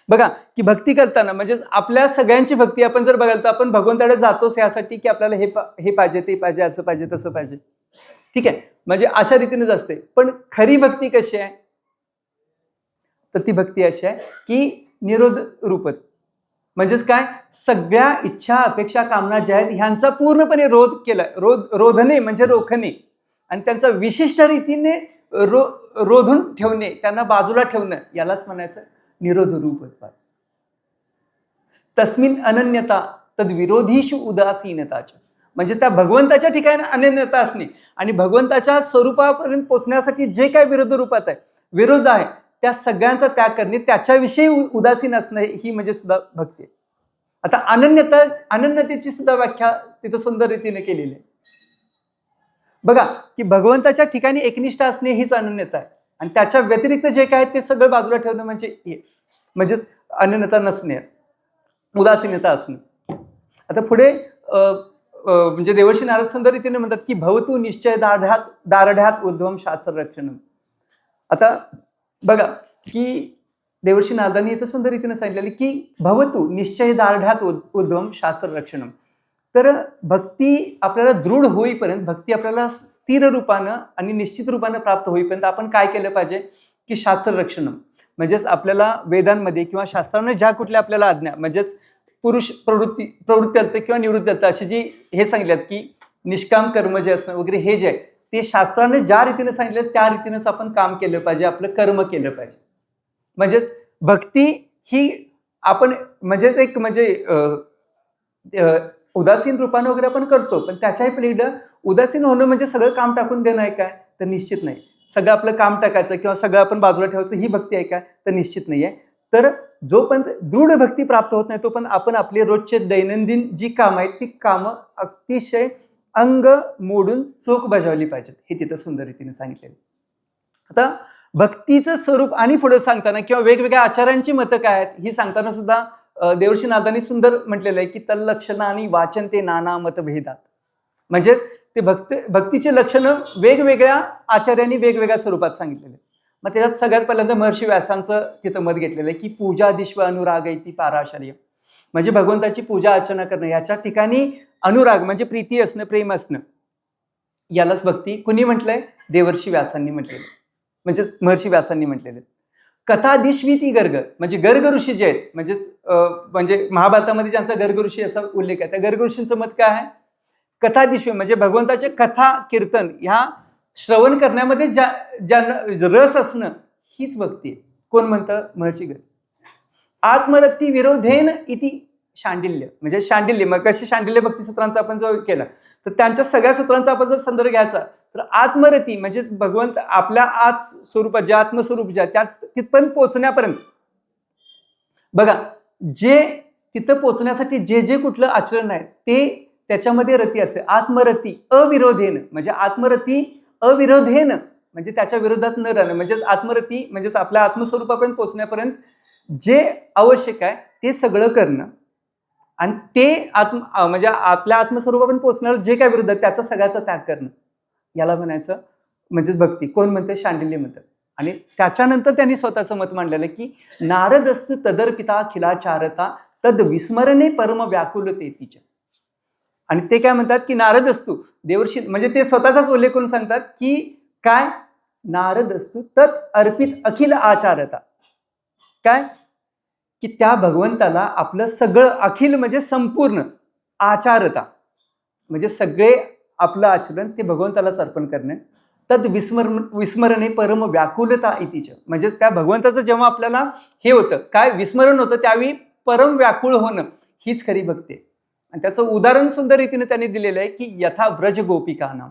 बघा की भक्ती करताना म्हणजे आपल्या सगळ्यांची भक्ती आपण जर बघाल तर आपण भगवंताकडे जातोच यासाठी की आपल्याला हे पाहिजे ते पाहिजे असं पाहिजे तसं पाहिजे, ठीक आहे, म्हणजे अशा रीतीनेच असते. पण खरी भक्ती कशी आहे, तर ती भक्ती अशी आहे की निरोध रूपत म्हणजेच काय सगळ्या इच्छा अपेक्षा कामना ज्या आहेत ह्यांचा पूर्णपणे रोध केला. रोधणे म्हणजे रोखणे आणि त्यांचा विशिष्ट रीतीने रोधून ठेवणे, त्यांना बाजूला ठेवणं यालाच म्हणायचं निरोध रूपत्वात. तस्मिन अनन्यता तद विरोधीषु उदासीनताच्या म्हणजे त्या भगवंताच्या ठिकाणी अनन्यता असणे आणि भगवंताच्या स्वरूपापर्यंत पोहोचण्यासाठी जे काय विरोध रूपात आहे विरोध आहे त्या सगळ्यांचा त्याग करणे, त्याच्याविषयी उदासीन असणं ही म्हणजे सुद्धा भक्ती आहे. आता अनन्यतेची सुद्धा व्याख्या तिथं सुंदर रीतीने केलेली आहे. बघा की भगवंताच्या ठिकाणी एकनिष्ठ असणे हीच अनन्यता आहे आणि त्याच्या व्यतिरिक्त जे काय ते सगळं बाजूला ठेवणं म्हणजेच अनन्यता नसणे, उदासीनता असणे. आता पुढे म्हणजे देवर्षी नारद सुंदर रीतीने म्हणतात की भवतु निश्चय दारढ्यात उद्धवम शास्त्र रक्षणम. आता बघा की देवर्षी नारदांनी इथं सुंदर रीतीने सांगितलेलं की भवतु निश्चय दारढ्यात उद्धवम शास्त्र रक्षणम. तर भक्ती आपल्याला दृढ होईपर्यंत, भक्ती आपल्याला स्थिर रूपानं आणि निश्चित रूपानं प्राप्त होईपर्यंत आपण काय केलं पाहिजे की शास्त्र रक्षणम म्हणजेच आपल्याला वेदांमध्ये किंवा शास्त्राने ज्या कुठल्या आपल्याला आज्ञा म्हणजेच पुरुष प्रवृत्ती अर्थ किंवा निवृत्ती अर्थ अशी जी हे सांगितल्यात की निष्काम कर्म जे असणं वगैरे हे जे आहे ते शास्त्राने ज्या रीतीने सांगितलं त्या रीतीनेच आपण काम केलं पाहिजे, आपलं कर्म केलं पाहिजे. म्हणजेच भक्ती ही आपण म्हणजेच एक उदासीन रूपाने वगैरे आपण करतो पण त्याच्याही पलीकडे उदासीन होणं म्हणजे सगळं काम टाकून देणं आहे काय, तर निश्चित नाही. सगळं आपलं काम टाकायचं किंवा सगळं आपण बाजूला ठेवायचं ही भक्ती आहे काय, तर निश्चित नाही आहे. तर जोपर्यंत दृढ भक्ती प्राप्त होत नाही तोपर्यंत आपण आपले रोजचे दैनंदिन जी कामं आहेत ती कामं अतिशय अंग मोडून चोख बजावली पाहिजेत, हे तिथं सुंदर रीतीने सांगितलेलं. आता भक्तीचं स्वरूप आणि पुढे सांगताना किंवा वेगवेगळ्या आचार्यांची मतं काय आहेत ही सांगताना सुद्धा देवर्षी नारदांनी सुंदर म्हटलेलं आहे की तल्लक्षणा आणि वाचन ते नाना मतभेदात. म्हणजेच ते भक्तीचे लक्षणं वेगवेगळ्या आचार्यांनी वेगवेगळ्या स्वरूपात सांगितलेले. मग त्याच्यात सगळ्यात पहिल्यांदा महर्षी व्यासांचं तिथं मत घेतलेलं आहे की पूजा दिश्व अनुराग इति पाराशर्य म्हणजे भगवंताची पूजा अर्चना करणं, याच्या ठिकाणी अनुराग म्हणजे प्रीती असणं, प्रेम असणं, यालाच भक्ती कुणी म्हटलंय? देवर्षी व्यासांनी म्हटलेलं, म्हणजेच महर्षी व्यासांनी म्हटलेलं. कथादिश्विती गर्ग म्हणजे गर्ग ऋषी जे आहेत, म्हणजे महाभारतामध्ये ज्यांचा गर्ग ऋषी असा उल्लेख आहे, त्या गर्ग ऋषींचं मत काय आहे? कथादिश्वी म्हणजे भगवंताचे कथा कीर्तन ह्या श्रवण करण्यामध्ये ज्यांना रस असणं, हीच भक्ती आहे. कोण म्हणतं? महर्षी गर्ग. आत्मरती विरोधेन इति शांडिल्य म्हणजे शांडिल्य. मग कशी शांडिल्य भक्ती सूत्रांचा आपण जो केला, तर त्यांच्या सगळ्या सूत्रांचा आपण जर संदर्भ घ्यायचा, तर आत्मरती म्हणजे भगवंत आपल्या आत स्वरूपात जे आत्मस्वरूप ज्या त्यात तिथपर्यंत पोहोचण्यापर्यंत बघा, जे तिथं पोहोचण्यासाठी जे जे कुठलं आचरण आहे ते त्याच्यामध्ये रती असते. आत्मरती अविरोधेन म्हणजे आत्मरती अविरोधेन म्हणजे त्याच्या विरोधात न राहणं, म्हणजेच आत्मरती म्हणजेच आपल्या आत्मस्वरूपापर्यंत पोहोचण्यापर्यंत जे आवश्यक आहे ते सगळं करणं, आणि ते म्हणजे आपल्या आत्मस्वरूपापर्यंत पोहोचणार जे काय विरुद्ध आहे त्याचा सगळ्याचा त्याग करणं, याला म्हणायचं म्हणजेच भक्ती. कोण म्हणते? शांडिल्य म्हणतात. आणि त्याच्यानंतर त्यांनी स्वतःचं मत मांडलेलं की नारदस्तु तदर्पिता खिलाचारता तद विस्मरणे परम व्याकुलते तिच्या. आणि ते काय म्हणतात की नारदस्तु देवर्षी म्हणजे ते स्वतःचाच उल्लेख करून सांगतात की काय? नारदस्तु तत् अर्पित अखिल आचारता. काय? की त्या भगवंताला आपलं सगळं अखिल म्हणजे संपूर्ण आचारता म्हणजे सगळे आपलं आचरण ते भगवंतालाच अर्पण करणे. तद विस्मरणे परम व्याकुलता इतिच म्हणजेच त्या भगवंताचं जेव्हा आपल्याला हे होतं काय विस्मरण होतं त्यावेळी परम व्याकुळ होणं, हीच खरी भक्ती आहे. आणि त्याचं उदाहरण सुंदर रीतीने त्यांनी दिलेलं आहे की यथा व्रज गोपिका नाम.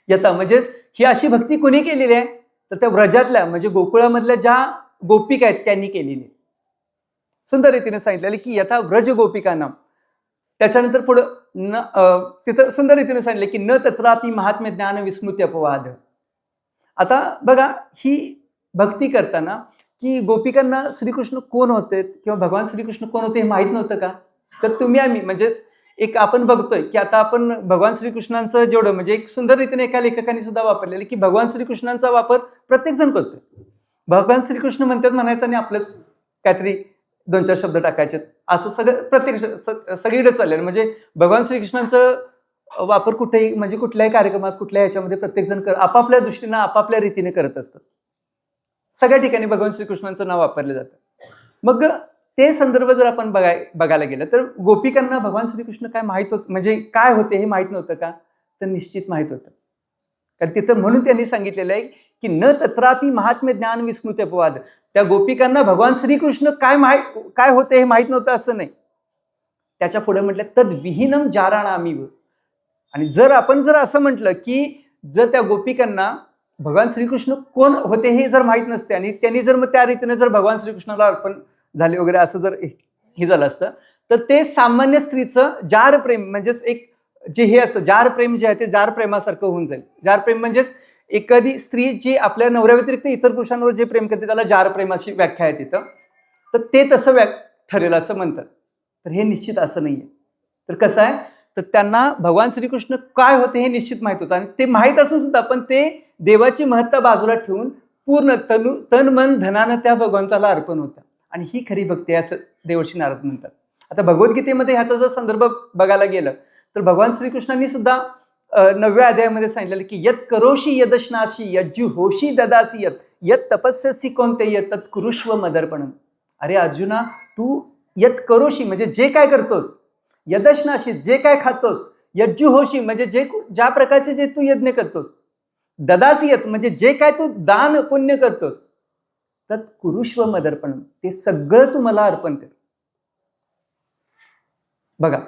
यथा म्हणजेच ही अशी भक्ती कोणी केलेली आहे? तर त्या व्रजातल्या म्हणजे गोकुळामधल्या ज्या गोपिका आहेत त्यांनी केलेली आहे. सुंदर रीतीने सांगितलेलं की यथा व्रज गोपिका नाम. त्याच्यानंतर पुढं तिथं सुंदर रीतीने सांगितलं की न तत्रापि महात्म्य ज्ञान विस्मृती अपवाद. आता बघा, ही भक्ती करताना की गोपिकांना श्रीकृष्ण कोण होते किंवा भगवान श्रीकृष्ण कोण होते हे माहीत नव्हतं का? तर तुम्ही आम्ही म्हणजेच एक आपण बघतोय की आता आपण भगवान श्रीकृष्णांचं जेवढं म्हणजे एक सुंदर रीतीने एका लेखकाने सुद्धा वापरलेलं की भगवान श्रीकृष्णांचा वापर प्रत्येक जण करतोय. भगवान श्रीकृष्ण म्हणतात म्हणायचं आणि आपलंच काहीतरी 2-4 शब्द टाकायचे, असं सगळं प्रत्येक सगळीकडे चाललेलं. म्हणजे भगवान श्रीकृष्णांचं वापर कुठेही म्हणजे कुठल्याही कार्यक्रमात कुठल्याही ह्याच्यामध्ये प्रत्येक जण आपापल्या दृष्टीनं आपापल्या रीतीने करत असतात. सगळ्या ठिकाणी भगवान श्रीकृष्णांचं नाव वापरलं जातं. मग ते संदर्भ जर आपण बघायला गेलं तर गोपिकांना भगवान श्रीकृष्ण काय माहित होत म्हणजे काय होते हे माहित नव्हतं का? तर निश्चित माहित होतं. कारण तिथं म्हणून त्यांनी सांगितलेलं आहे की न तत्रापि महात्म्य ज्ञान विस्मृती अपवाद. त्या गोपिकांना भगवान श्रीकृष्ण काय होते हे माहित नव्हतं असं नाही. त्याच्या पुढे म्हटलं तद विहीनम जाराणामीव. आणि जर आपण असं म्हटलं की जर त्या गोपिकांना भगवान श्रीकृष्ण कोण होते हे जर माहित नसते आणि त्यांनी जर मग त्या रीतीने जर भगवान श्रीकृष्णाला अर्पण झाले वगैरे असं जर हे झालं असतं तर ते सामान्य स्त्रीचं जार प्रेम म्हणजेच एक जे हे असतं जार प्रेम जे आहे ते जार प्रेमासारखं होऊन जाईल. जार प्रेम म्हणजेच एखादी स्त्री जी आपल्या नवऱ्या व्यतिरिक्त इतर पुरुषांवर जे प्रेम करते त्याला जार प्रेम अशी व्याख्या आहे तिथं. तर ते तसं ठरेल असं म्हणतात. तर हे निश्चित असं नाहीये. तर कसं आहे तर त्यांना भगवान श्रीकृष्ण काय होते हे निश्चित माहित होतं आणि ते माहीत असून सुद्धा पण ते देवाची महत्ता बाजूला ठेवून पूर्ण तन मन धनानं त्या भगवंताला अर्पण होतं. आणि ही खरी भक्ती आहे असं देवर्षी नारद म्हणतात. आता भगवद्गीतेमध्ये ह्याचा जर संदर्भ बघायला गेलं तर भगवान श्रीकृष्णांनी सुद्धा 9व्या अध्यायामध्ये सांगितलेलं की यत करोशी यदशनाशी यज्जु होशी ददासी यत तपस्यसी कोणते यत तत् कुरुष्व मदर्पणम. अरे अर्जुना, तू यत करोशी म्हणजे जे काय करतोस, यदशनाशी जे काय खातोस, यज्जु होशी म्हणजे ज्या प्रकारचे जे तू यज्ञ करतोस, ददासी यत म्हणजे जे काय तू दान पुण्य करतोस, तत् कुरुष्व मदर्पणम ते सगळं तू मला अर्पण कर. बघा,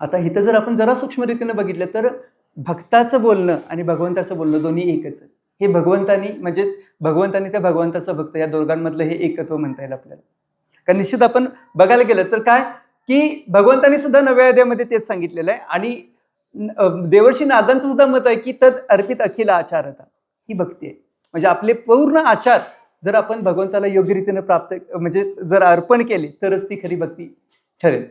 आता इथं जर आपण जरा सूक्ष्म रीतीने बघितलं तर भक्ताचं बोलणं आणि भगवंताचं बोलणं दोन्ही एकच आहे. हे भगवंतानी त्या भगवंताचं भक्त या दोघांमधलं हे एकत्व म्हणता येईल आपल्याला. कारण निश्चित आपण बघायला गेलं तर काय की भगवंतानी सुद्धा 9व्या अध्यायामध्ये तेच सांगितलेलं आहे आणि देवर्षी नारदांचं सुद्धा मत आहे की तद अर्पित अखिल आचारता ही भक्ती आहे. म्हणजे आपले पूर्ण आचार जर आपण भगवंताला योग्य रीतीने प्राप्त म्हणजे जर अर्पण केले तरच ती खरी भक्ती ठरेल.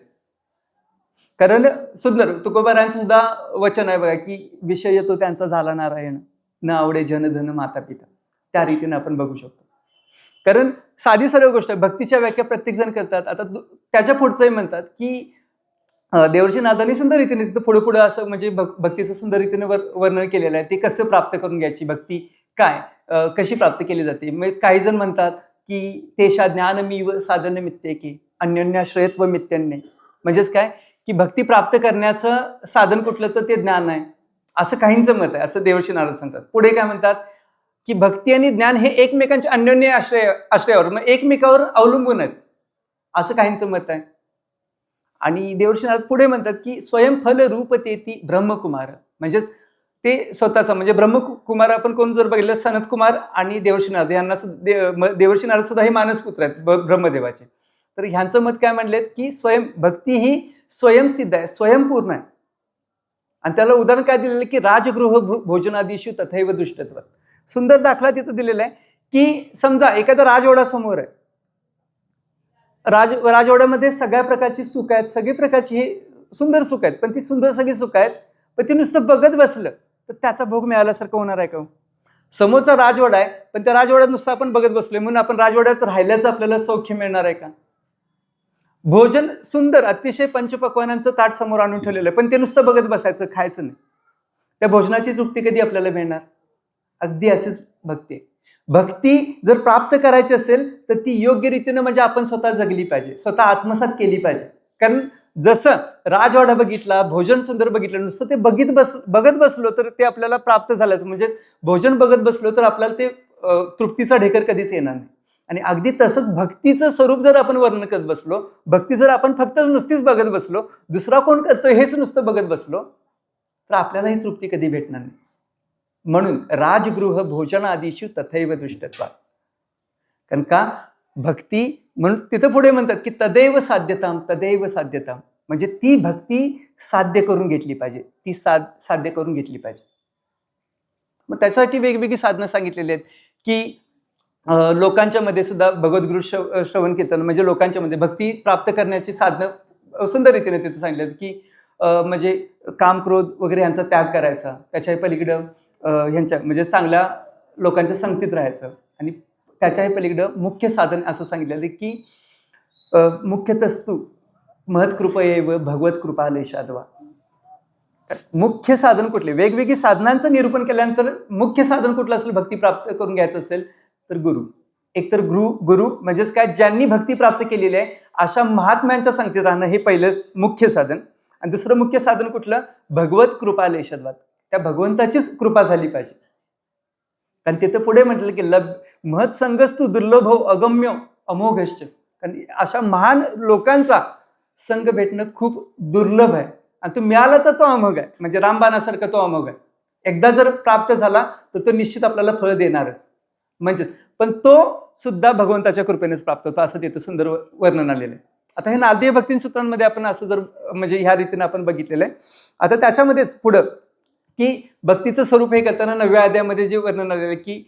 कारण सुंदर तुकोबारांचं सुद्धा वचन आहे बघा की विषय तो त्यांचा झाला नारायण न आवडे जन धन माता पिता. त्या रीतीने आपण बघू शकतो. कारण साधी सरळ गोष्ट आहे, भक्तीच्या व्याख्या प्रत्येक जण करतात. आता त्याच्या पुढचंही म्हणतात की देवर्षी नारदांनी सुंदर रीतीने तिथं पुढे पुढे असं म्हणजे भक्तीचं सुंदर रीतीने वर्णन केलेलं आहे. ते कसं प्राप्त करून घ्यायची भक्ती, काय कशी प्राप्त केली जाते. मग काही जण म्हणतात की तेशा ज्ञानमीव साधन मित्येकी अन्योन्याश्रयत्व मित्यन्य, म्हणजेच काय की भक्ती प्राप्त करण्याचं साधन कुठलं तर ते ज्ञान आहे, असं काहींचं मत आहे, असं देवर्षी नारद सांगतात. पुढे काय म्हणतात की भक्ती आणि ज्ञान हे एकमेकांच्या अन्योन्य आश्रयावर, मग एकमेकावर अवलंबून आहेत, असं काहींचं मत आहे. आणि देवर्षी नारद पुढे म्हणतात की स्वयंफल रूप तेती ब्रह्मकुमार, म्हणजेच ते स्वतःचा म्हणजे ब्रह्मकुमार आपण कोण जर बघितलं, सनत कुमार आणि देवर्षी नारद यांना देवर्षी नारद सुद्धा हे मानसपुत्र आहेत ब्रह्मदेवाचे. तर ह्यांचं मत काय म्हणलेत की भक्ती ही स्वयंसिद्ध आहे, स्वयंपूर्ण आहे. आणि त्याला उदाहरण काय दिलेलं की राजगृह भोजनादिषु तथैव दृष्टत्व. सुंदर दाखला तिथं दिलेला आहे की समजा एखादा राजवाडा समोर आहे, राजवाड्यामध्ये सगळ्या प्रकारची सुख आहेत, सगळी प्रकारची ही सुंदर सुख आहेत, पण ती सुंदर सगळी सुख आहेत, पण ती नुसतं बघत बसलं तर त्याचा भोग मिळाल्यासारखं होणार आहे का? समोरचा राजवाडा आहे, पण त्या राजवाड्यात नुसतं आपण बघत बसलोय म्हणून आपण राजवाड्यात राहिल्याचं आपल्याला सौख्य मिळणार आहे का? भोजन सुंदर अतिशय पंचपक्वानांचं ताट समोर आणून ठेवलेलं आहे, पण ते नुसतं बघत बसायचं, खायचं नाही, त्या भोजनाची तृप्ती कधी आपल्याला मिळणार? अगदी असेच भक्ती. भक्ती जर प्राप्त करायची असेल तर ती योग्य रीतीने म्हणजे आपण स्वतः जगली पाहिजे, स्वतः आत्मसात केली पाहिजे. कारण जसं राजवाडा बघितला, भोजन सुंदर बघितलं, नुसतं ते बघत बसलो तर ते आपल्याला प्राप्त झाल्याचं, म्हणजे भोजन बघत बसलो तर आपल्याला ते तृप्तीचा ढेकर कधीच येणार नाही. आणि अगदी तसंच भक्तीचं स्वरूप जर आपण वर्णन करत बसलो, भक्ती जर आपण फक्त नुसतीच बघत बसलो, दुसरा कोण करतो हेच नुसतं बघत बसलो, तर आपल्याला ही तृप्ती कधी भेटणार नाही. म्हणून राजगृह भोजनादिषु तथैव दृष्टत्वात्. कारण का भक्ती म्हणून तिथं पुढे म्हणतात की तदैव साध्यताम, तदैव साध्यताम, म्हणजे ती भक्ती साध्य करून घेतली पाहिजे, ती साध्य करून घेतली पाहिजे. मग त्यासाठी वेगवेगळी साधनं सांगितलेली आहेत की लोकांच्या मध्ये सुद्धा भगवद्गुरु श्रवण कीर्तन, म्हणजे लोकांच्या मध्ये भक्ती प्राप्त करण्याची साधनं सुंदर रीतीने तिथे सांगितलं की म्हणजे काम क्रोध वगैरे यांचा त्याग करायचा, त्याच्या पलीकडं ह्यांच्या म्हणजे चांगल्या लोकांच्या संगतीत राहायचं, आणि त्याच्याही पलीकडं मुख्य साधन असं सांगितलेलं की मुख्यतस्तु महत्कृपयैव भगवत कृपा लेशाद्वा. मुख्य साधन कुठले? वेगवेगळी साधनांचं निरूपण केल्यानंतर मुख्य साधन कुठलं असेल भक्ती प्राप्त करून घ्यायचं असेल तर गुरु. एक तर गुरु म्हणजेच काय, ज्यांनी भक्ती प्राप्त केलेली आहे अशा महात्म्यांच्या संगतीत राहणं हे पहिलं मुख्य साधन. आणि दुसरं मुख्य साधन कुठलं? भगवत कृपा लेशाद्वा, त्या भगवंताचीच कृपा झाली पाहिजे. कारण तिथं पुढे म्हटलं की महत् संगस्तु दुर्लभो अगम्य अमोघश्च. कारण अशा महान लोकांचा संग भेटणं खूप दुर्लभ आहे, आणि तो मिळाला तर तो अमोघ आहे, म्हणजे रामबाणासारखा तो अमोघ आहे. एकदा जर प्राप्त झाला तर तो निश्चित आपल्याला फळ देणारच. म्हणजेच पण तो सुद्धा भगवंताच्या कृपेनेच प्राप्त होतो, असं तिथं सुंदर वर्णन आलेलं आहे. आता हे नारदीय भक्ती सूत्रांमध्ये आपण असं जर म्हणजे ह्या रीतीने आपण बघितलेलं आहे. आता त्याच्यामध्येच पुढं की भक्तीचं स्वरूप हे करताना 9व्या अध्यायामध्ये जे वर्णन आलेलं की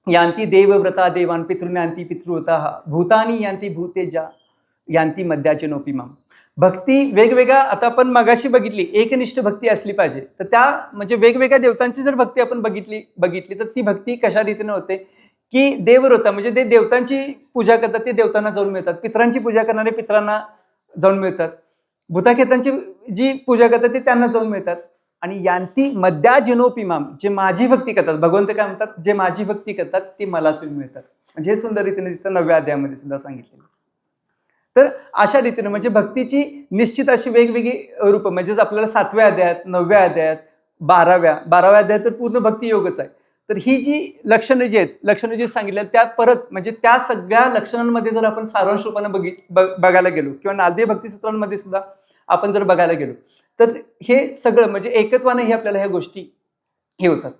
यांती देवव्रता देवान पितृन्यांती पितृव्रता भूतानी यांती भूतेजा यांती मध्याचे नोपी माम. भक्ती वेगवेगळ्या, आता आपण मगाशी बघितली एकनिष्ठ भक्ती असली पाहिजे, तर त्या म्हणजे वेगवेगळ्या देवतांची जर भक्ती आपण बघितली तर ती भक्ती कशा रीतीने होते की देवव्रता म्हणजे ते देवतांची पूजा करतात, ते देवतांना जाऊन मिळतात, पितरांची पूजा करणारे पितरांना जाऊन मिळतात, भूताखेतांची जी पूजा करतात ते त्यांना जाऊन मिळतात. आणि यांती मध्याजिनोपिमाम, जे माझी भक्ती करतात, भगवंत काय म्हणतात, जे माझी भक्ती करतात ते मलाच मिळतात. म्हणजे हे सुंदर रीतीने तिथं 9व्या अध्यायामध्ये सुद्धा सांगितलेलं. तर अशा रीतीने म्हणजे भक्तीची निश्चित अशी वेगवेगळी रूप, म्हणजेच आपल्याला 7व्या अध्यायात, 9व्या अध्यायात, 12व्या अध्यायात तर पूर्ण भक्ती योगच आहे. तर ही जी लक्षणं जी आहेत, लक्षणं जी सांगितल्या त्या परत म्हणजे त्या सगळ्या लक्षणांमध्ये जर आपण सारांश रूपाने बघायला गेलो किंवा नारदीय भक्तिसूत्रांमध्ये सुद्धा आपण जर बघायला गेलो तर हे सगळं म्हणजे एकत्वाने हे आपल्याला ह्या गोष्टी हे होतात.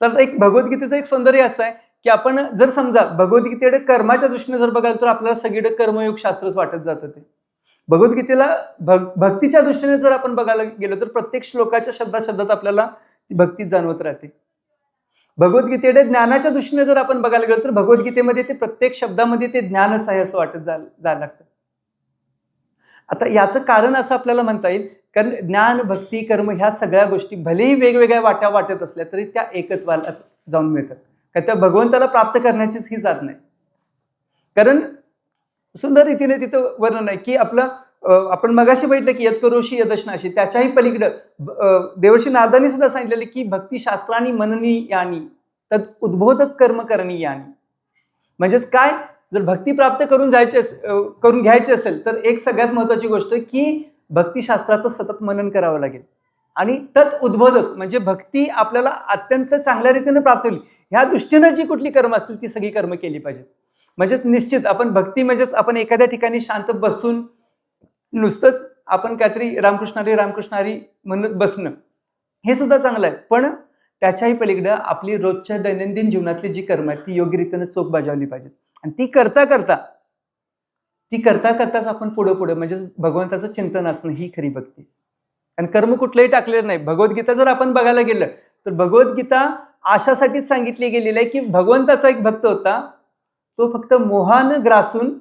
तर एक भगवद्गीतेचं एक सौंदर्य असं आहे की आपण जर समजा भगवद्गीतेकडे कर्माच्या दृष्टीने जर बघाल तर आपल्याला सगळीकडे कर्मयोग शास्त्रच वाटत जातं. ते भगवद्गीतेला भक्तीच्या दृष्टीने जर आपण बघायला गेलो तर प्रत्येक श्लोकाच्या शब्दात आपल्याला भक्ती जाणवत राहते. भगवद्गीतेकडे ज्ञानाच्या दृष्टीने जर आपण बघायला गेलो तर भगवद्गीतेमध्ये ते प्रत्येक शब्दामध्ये ते ज्ञानच आहे असं वाटत जायला लागतं. आता याचं कारण असं आपल्याला म्हणता येईल, कारण ज्ञान भक्ती कर्म ह्या सगळ्या गोष्टी भलेही वेगवेगळ्या वाट्या वाटत असल्या तरी त्या एकत्वाला जाऊन मिळतात. का त्या भगवंताला प्राप्त करण्याचीच ही साधना आहे. कारण सुंदर रीतीने तिथं वर्णन आहे की आपलं आपण मगाशी बघितलं की यत्करोशी यदशनाशी, त्याच्याही पलीकडं देवर्षी नारदांनी सुद्धा सांगितलेलं की भक्तिशास्त्रानी मननी यानी तद उद्बोधक कर्म करणी यानी. म्हणजेच काय, जर भक्ती प्राप्त करून करून घ्यायची असेल तर एक सगळ्यात महत्वाची गोष्ट की भक्तिशास्त्राचं सतत मनन करावं लागेल. आणि तत् उद्बोधक म्हणजे भक्ती आपल्याला अत्यंत चांगल्या रीतीने प्राप्त होईल ह्या दृष्टीनं जी कुठली कर्म असतील ती सगळी कर्म केली पाहिजेत. म्हणजेच निश्चित आपण भक्ती म्हणजेच आपण एखाद्या ठिकाणी शांत बसून नुसतंच आपण काहीतरी रामकृष्ण हरी म्हणत बसणं हे सुद्धा चांगलं आहे, पण त्याच्याही पलीकडे आपली रोजच्या दैनंदिन जीवनातली जी कर्म आहेत ती योग्य रीतीने चोख बजावली पाहिजेत. आणि ती करता करताच आपण पुढे म्हणजे भगवंताचं चिंतन असणं ही खरी भक्ती. आणि कर्म कुठलंही टाकलेलं नाही. भगवद्गीता जर आपण बघायला गेलं तर भगवद्गीता अशासाठीच सांगितली गेलेली आहे की भगवंताचा एक भक्त होता, तो फक्त मोहानं ग्रासून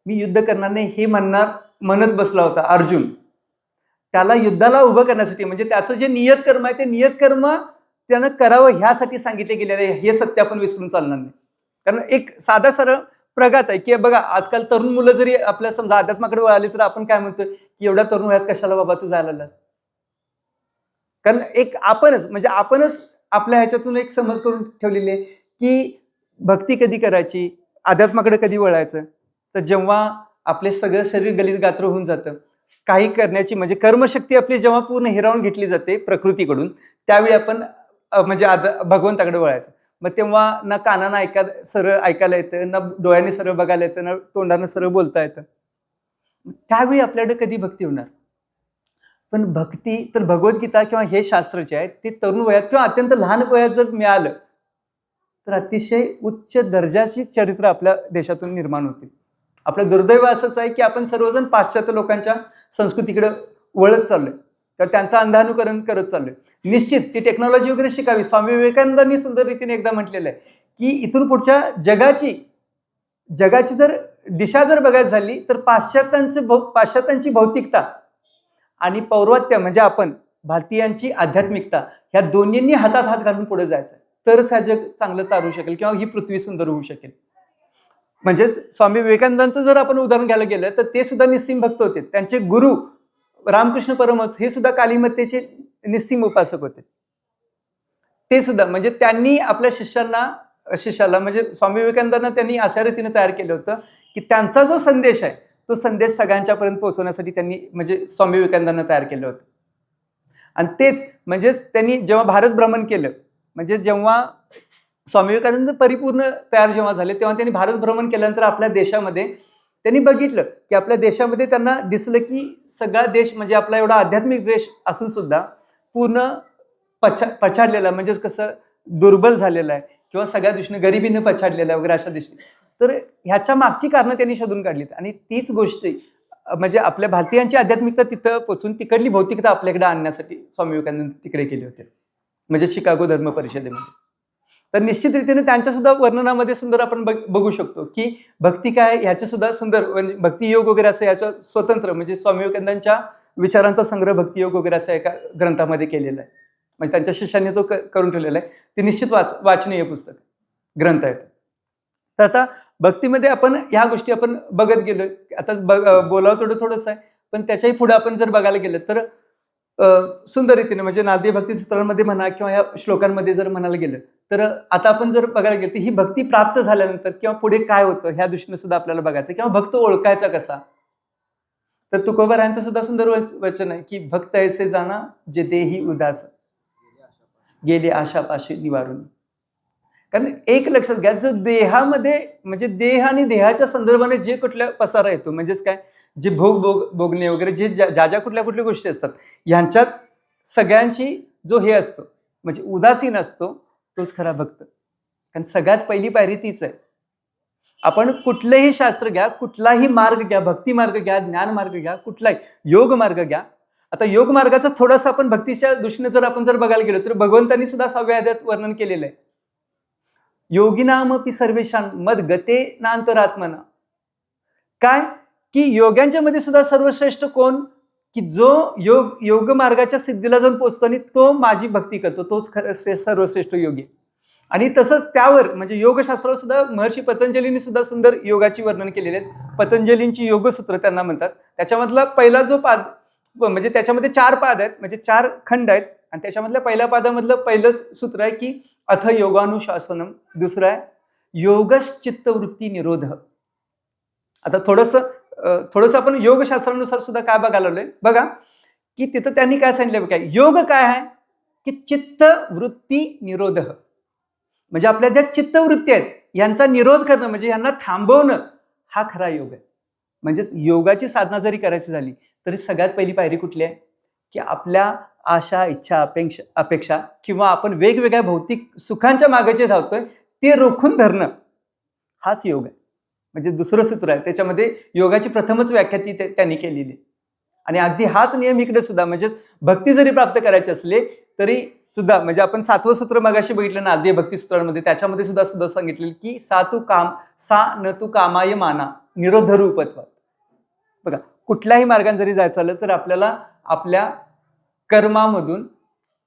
मी युद्ध करणार नाही हे म्हणत बसला होता अर्जुन. त्याला युद्धाला उभं करण्यासाठी म्हणजे त्याचं जे नियत कर्म आहे ते नियत कर्म त्यानं करावं ह्यासाठी सांगितले गेलेले आहे. हे सत्य आपण विसरून चालणार नाही. कारण एक साधा सरळ प्रघात आहे की बघा आजकाल तरुण मुलं जरी आपल्या समजा अध्यात्माकडे वळाली तर आपण काय म्हणतो की एवढ्या तरुण वयात कशाला बाबा तू जायला लागलास. कारण एक आपणच आपल्या ह्याच्यातून एक समज करून ठेवलेली आहे की भक्ती कधी करायची, अध्यात्माकडे कधी वळायचं, तर जेव्हा आपले सगळं शरीर गलित गात्र होऊन जातं, काही करण्याची म्हणजे कर्मशक्ती आपली जेव्हा पूर्ण हिरावून घेतली जाते प्रकृतीकडून, त्यावेळी आपण म्हणजे भगवंताकडे वळायचं. मग तेव्हा ना कानानं सरळ ऐकायला येतं, ना डोळ्यांनी सरळ बघायला येतं, ना तोंडानं सरळ बोलता येतं. त्यावेळी आपल्याकडे कधी भक्ती होणार. पण भक्ती तर भगवद्गीता किंवा हे शास्त्र जे आहे ते तरुण वयात किंवा अत्यंत लहान वयात जर मिळालं तर अतिशय उच्च दर्जाची चरित्र आपल्या देशातून निर्माण होते. आपलं दुर्दैव असंच आहे की आपण सर्वजण पाश्चात्य लोकांच्या संस्कृतीकडे वळत चाललोय, तर त्यांचं अंधानुकरण करत चाललोय. निश्चित ती टेक्नॉलॉजी वगैरे शिकावी. स्वामी विवेकानंदांनी सुंदर रीतीने एकदा म्हटलेलं आहे की इथून पुढच्या जगाची जर दिशा जर बघायची झाली तर पाश्चात्यांची भौतिकता आणि पौर्वात्य म्हणजे आपण भारतीयांची आध्यात्मिकता ह्या दोन्हींनी हातात हात घालून पुढे जायचं, तरच हा जग चांगलं तारू शकेल किंवा ही पृथ्वी सुंदर होऊ शकेल. म्हणजेच स्वामी विवेकानंदांचं जर आपण उदाहरण घ्यायला गेलं तर ते सुद्धा निस्सीम भक्त होते. त्यांचे गुरु रामकृष्ण परमहंस हे सुद्धा कालीमत्तेचे निस्सीम उपासक होते. ते सुद्धा म्हणजे त्यांनी आपल्या शिष्याला म्हणजे स्वामी विवेकानंदांना त्यांनी अशा रीतीने तयार केलं होतं की त्यांचा जो संदेश आहे तो संदेश सगळ्यांच्यापर्यंत पोहोचवण्यासाठी त्यांनी म्हणजे स्वामी विवेकानंदांना तयार केलं होतं. आणि तेच म्हणजेच त्यांनी जेव्हा भारत भ्रमण केलं, म्हणजे जेव्हा स्वामी विवेकानंद परिपूर्ण तयार जेव्हा झाले तेव्हा त्यांनी भारत भ्रमण केल्यानंतर आपल्या देशामध्ये त्यांनी बघितलं की आपल्या देशामध्ये त्यांना दिसलं की सगळा देश म्हणजे आपला एवढा आध्यात्मिक देश असून सुद्धा पूर्ण पछाडलेला म्हणजेच कसं दुर्बल झालेला आहे किंवा सगळ्या दृष्टीने गरिबीनं पछाडलेला आहे वगैरे अशा दृष्टीने. तर ह्याच्या मागची कारणं त्यांनी शोधून काढलीत आणि तीच गोष्ट म्हणजे आपल्या भारतीयांची आध्यात्मिकता तिथं पोचून तिकडली भौतिकता आपल्याकडे आणण्यासाठी स्वामी विवेकानंद तिकडे गेले होते, म्हणजे शिकागो धर्म परिषदेमध्ये. तर निश्चित रीतीने त्यांच्या सुद्धा वर्णनामध्ये सुंदर आपण बघू शकतो की भक्ती काय ह्याच्या सुद्धा सुंदर म्हणजे भक्तियोग वगैरे असं याच्या स्वतंत्र म्हणजे स्वामी विवेकानंदांच्या विचारांचा संग्रह भक्तियोग वगैरे असं एका ग्रंथामध्ये केलेला आहे. म्हणजे त्यांच्या शिष्यांनी तो करून ठेवलेला आहे. ते निश्चित वाचनीय पुस्तक ग्रंथ आहेत. तर आता भक्तीमध्ये आपण ह्या गोष्टी आपण बघत गेलो. आता बोलावं थोडंसं आहे, पण त्याच्याही पुढे आपण जर बघायला गेलं तर सुंदर रीतीने म्हणजे नारदीय भक्ती सूत्रांमध्ये म्हणा किंवा या श्लोकांमध्ये जर म्हणायला गेलं तर आता आपण जर बघायला गेलं तर ही भक्ती प्राप्त झाल्यानंतर किंवा पुढे काय होतं ह्या दृष्टीने सुद्धा आपल्याला बघायचं किंवा भक्त ओळखायचा कसा. तर तुकोबा यांचं सुद्धा सुंदर वचन आहे की भक्त ऐसे जाना जे देही उदास गेले आशापाशी निवारून. कारण एक लक्षात घ्या, जो देहामध्ये म्हणजे देह आणि देहाच्या संदर्भाने जे कुठल्या पसारा येतो म्हणजेच काय जे भोगणे वगैरे जे ज्या कुठल्या गोष्टी असतात यांच्यात सगळ्यांची जो हे असतो म्हणजे उदासीन असतो तोच खरा भक्त. कारण सगळ्यात पहिली पायरी तीच आहे. आपण कुठलेही शास्त्र घ्या, कुठलाही मार्ग घ्या, भक्ती मार्ग घ्या, ज्ञान मार्ग घ्या, कुठलाही योग मार्ग घ्या. आता योग मार्गाचं थोडंसं आपण भक्तीच्या दृष्टीने जर आपण बघायला गेलो तर भगवंतांनी सुद्धा 6व्या अध्यायात वर्णन केलेलं आहे. योगिनामपि सर्वेषां मद गते नांतरात्मना. काय की योग्यांच्या मध्ये सुद्धा सर्वश्रेष्ठ कोण की जो योग मार्गाच्या सिद्धीला जाऊन पोहोचतो आणि तो माझी भक्ती करतो तोच सर्वश्रेष्ठ योगी. आणि तसंच त्यावर म्हणजे योगशास्त्रावर सुद्धा महर्षी पतंजलींनी सुद्धा सुंदर योगाची वर्णन केलेले आहेत. पतंजलींची योगसूत्र त्यांना म्हणतात. त्याच्यामधला पहिला जो पाद म्हणजे त्याच्यामध्ये 4 पाद आहेत, म्हणजे 4 खंड आहेत आणि त्याच्यामधल्या पहिल्या पादामधलं पहिलं सूत्र आहे की अथ योगानुशासनम, दुसरं आहे योगश्चित्तवृत्ती निरोध. आता थोडंसं आपण योगशास्त्रानुसार सुद्धा काय बघायला लागलोय बघा, की तिथं त्यांनी काय सांगितलं बघा, योग काय आहे की चित्तवृत्ती निरोध, म्हणजे आपल्या ज्या चित्तवृत्ती आहेत यांचा निरोध करणं म्हणजे यांना थांबवणं, हा खरा योग आहे. म्हणजेच योगाची साधना जरी करायची झाली तरी सगळ्यात पहिली पायरी कुठली आहे की आपल्या आशा, इच्छा, अपेक्षा किंवा आपण वेगवेगळ्या भौतिक सुखांच्या मागे जे धावतोय ते रोखून धरणं, हाच योग आहे. म्हणजे दुसरं सूत्र आहे त्याच्यामध्ये योगाची प्रथमच व्याख्या त्यांनी केलेली. आणि अगदी हाच नियम इकडे सुद्धा, म्हणजे भक्ती जरी प्राप्त करायची असले तरी सुद्धा, म्हणजे आपण 7वं सूत्र मगाशी बघितलं ना आद्य भक्ती सूत्रांमध्ये, त्याच्यामध्ये सुद्धा सांगितलेलं की सा न तू कामाय माना निरोध रूपत्व. बघा, कुठल्याही मार्गाने जरी जायचं आलं तर आपल्याला आपल्या कर्मामधून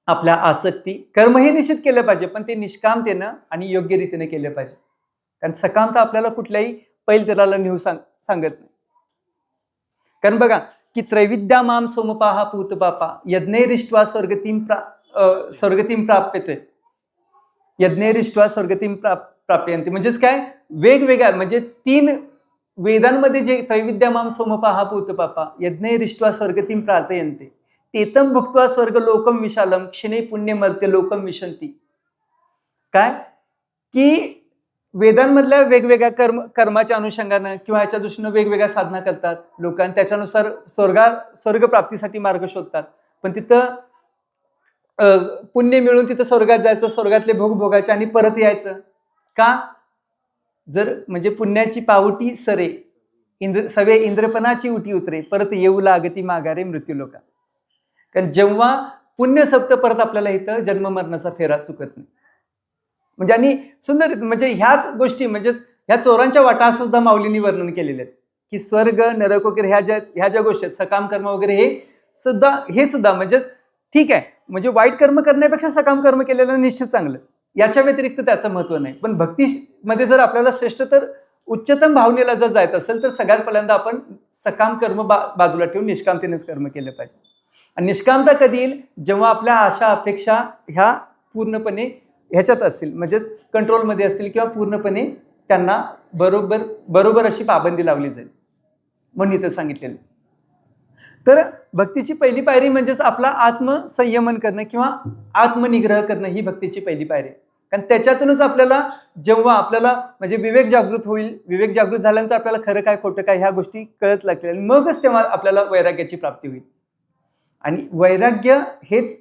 आपल्या आसक्ती, कर्म हे निश्चित केलं पाहिजे पण ते निष्कामतेनं आणि योग्य रीतीने केलं पाहिजे. कारण सकामता आपल्याला कुठल्याही पैलतीराला नेऊ सांगत नाही. कारण बघा की त्रैविद्या माम सोमपाहा पूतपापा यज्ञैरिष्ट्वा स्वर्गतीम प्राप्यते, यज्ञैरिष्ट्वा स्वर्गतीम प्राप्यन्ते. म्हणजेच काय, वेगवेगळ्या म्हणजे 3 वेदांमध्ये जे त्रैविद्या माम सोमपाहा पूतपापा यज्ञैरिष्ट्वा स्वर्गतीम प्रार्थयन्ते तेतम भुक्त्वा स्वर्ग लोकम विशालम क्षिणे पुण्य मर्त्य लोकम विशंती. काय की वेदांमधल्या वेगवेगळ्या कर्माच्या अनुषंगानं किंवा याच्या दृष्टीनं वेगवेगळ्या साधना करतात लोक आणि त्याच्यानुसार स्वर्ग प्राप्तीसाठी मार्ग शोधतात. पण तिथं पुण्य मिळून तिथं स्वर्गात जायचं, स्वर्गातले भोग भोगायचे आणि परत यायचं. का? जर म्हणजे पुण्याची पावटी सरे सवे इंद्रपणाची उटी उतरे परत येऊ लागती माघारे मृत्यू लोका. कारण जेव्हा पुण्य सप्त परत आपल्याला इथं जन्म मरणाचा फेरा चुकत नाही. म्हणजे आणि सुंदर म्हणजे ह्याच गोष्टी म्हणजे ह्या चोरांच्या वाटा सुद्धा माऊलींनी वर्णन केलेले आहेत की स्वर्ग नरक वगैरे ह्या ज्या गोष्टी आहेत, सकाम कर्म वगैरे हे सुद्धा म्हणजे ठीक आहे, म्हणजे वाईट कर्म करण्यापेक्षा सकाम कर्म केलेलं निश्चित चांगलं, याच्या व्यतिरिक्त त्याचं महत्व नाही. पण भक्तीमध्ये जर आपल्याला श्रेष्ठ तर उच्चतम भावनेला जर जायचं असेल तर सगळ्यात पहिल्यांदा आपण सकाम कर्म बाजूला ठेवून निष्कामतेनेच कर्म केलं पाहिजे. आणि निष्कामता कधी येईल, जेव्हा आपल्या आशा अपेक्षा ह्या पूर्णपणे ह्याच्यात असतील, म्हणजेच कंट्रोलमध्ये असतील किंवा पूर्णपणे त्यांना बरोबर अशी पाबंदी लावली जाईल, म्हणून इथं सांगितलेलं. तर भक्तीची पहिली पायरी म्हणजेच आपला आत्मसंयमन करणं किंवा आत्मनिग्रह करणं ही भक्तीची पहिली पायरी. कारण त्याच्यातूनच आपल्याला जेव्हा आपल्याला म्हणजे विवेक जागृत होईल, विवेक जागृत झाल्यानंतर आपल्याला खरं काय खोटं काय ह्या गोष्टी कळत लागतील आणि मगच तेव्हा आपल्याला वैराग्याची प्राप्ती होईल. आणि वैराग्य हेच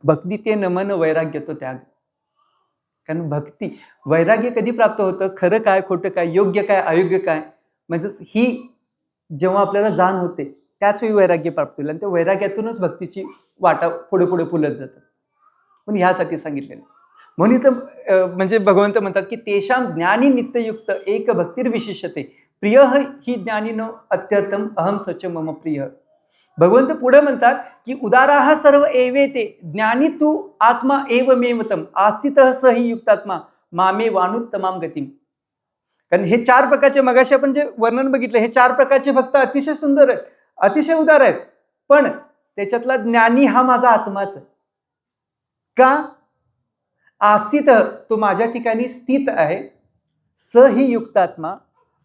भक्ती ते नमन वैराग्य तो त्याग. कारण वैराग्य कधी प्राप्त होतं, खरं काय खोटं काय, योग्य काय अयोग्य काय, म्हणजेच ही जेव्हा आपल्याला जाण होते त्याच वेळी वैराग्य प्राप्त होईल आणि त्या वैराग्यातूनच भक्तीची वाटा पुढे पुढे फुलत जातात. पण ह्यासाठी सांगितलेलं. म्हणून तर म्हणजे भगवंत म्हणतात की तेषां ज्ञानी नित्ययुक्त एक भक्तिर्विशिष्यते प्रिय ही ज्ञानीनो अत्यर्थम अहम सच मम प्रिय. भगवंत पुढे म्हणतात की उदाराः सर्व एवेते ज्ञानी तू आत्मा एव मेवतम आस्थितः स हि युक्तात्मा मामे वानुत्तमाम गतिम. कारण हे 4 प्रकारचे मगाशी आपण जे वर्णन बघितलं, हे 4 प्रकारचे भक्त अतिशय सुंदर आहेत, अतिशय उदार आहेत, पण त्याच्यातला ज्ञानी हा माझा आत्माच आहे. का? आस्थित, तो माझ्या ठिकाणी स्थित आहे, स हि युक्तात्मा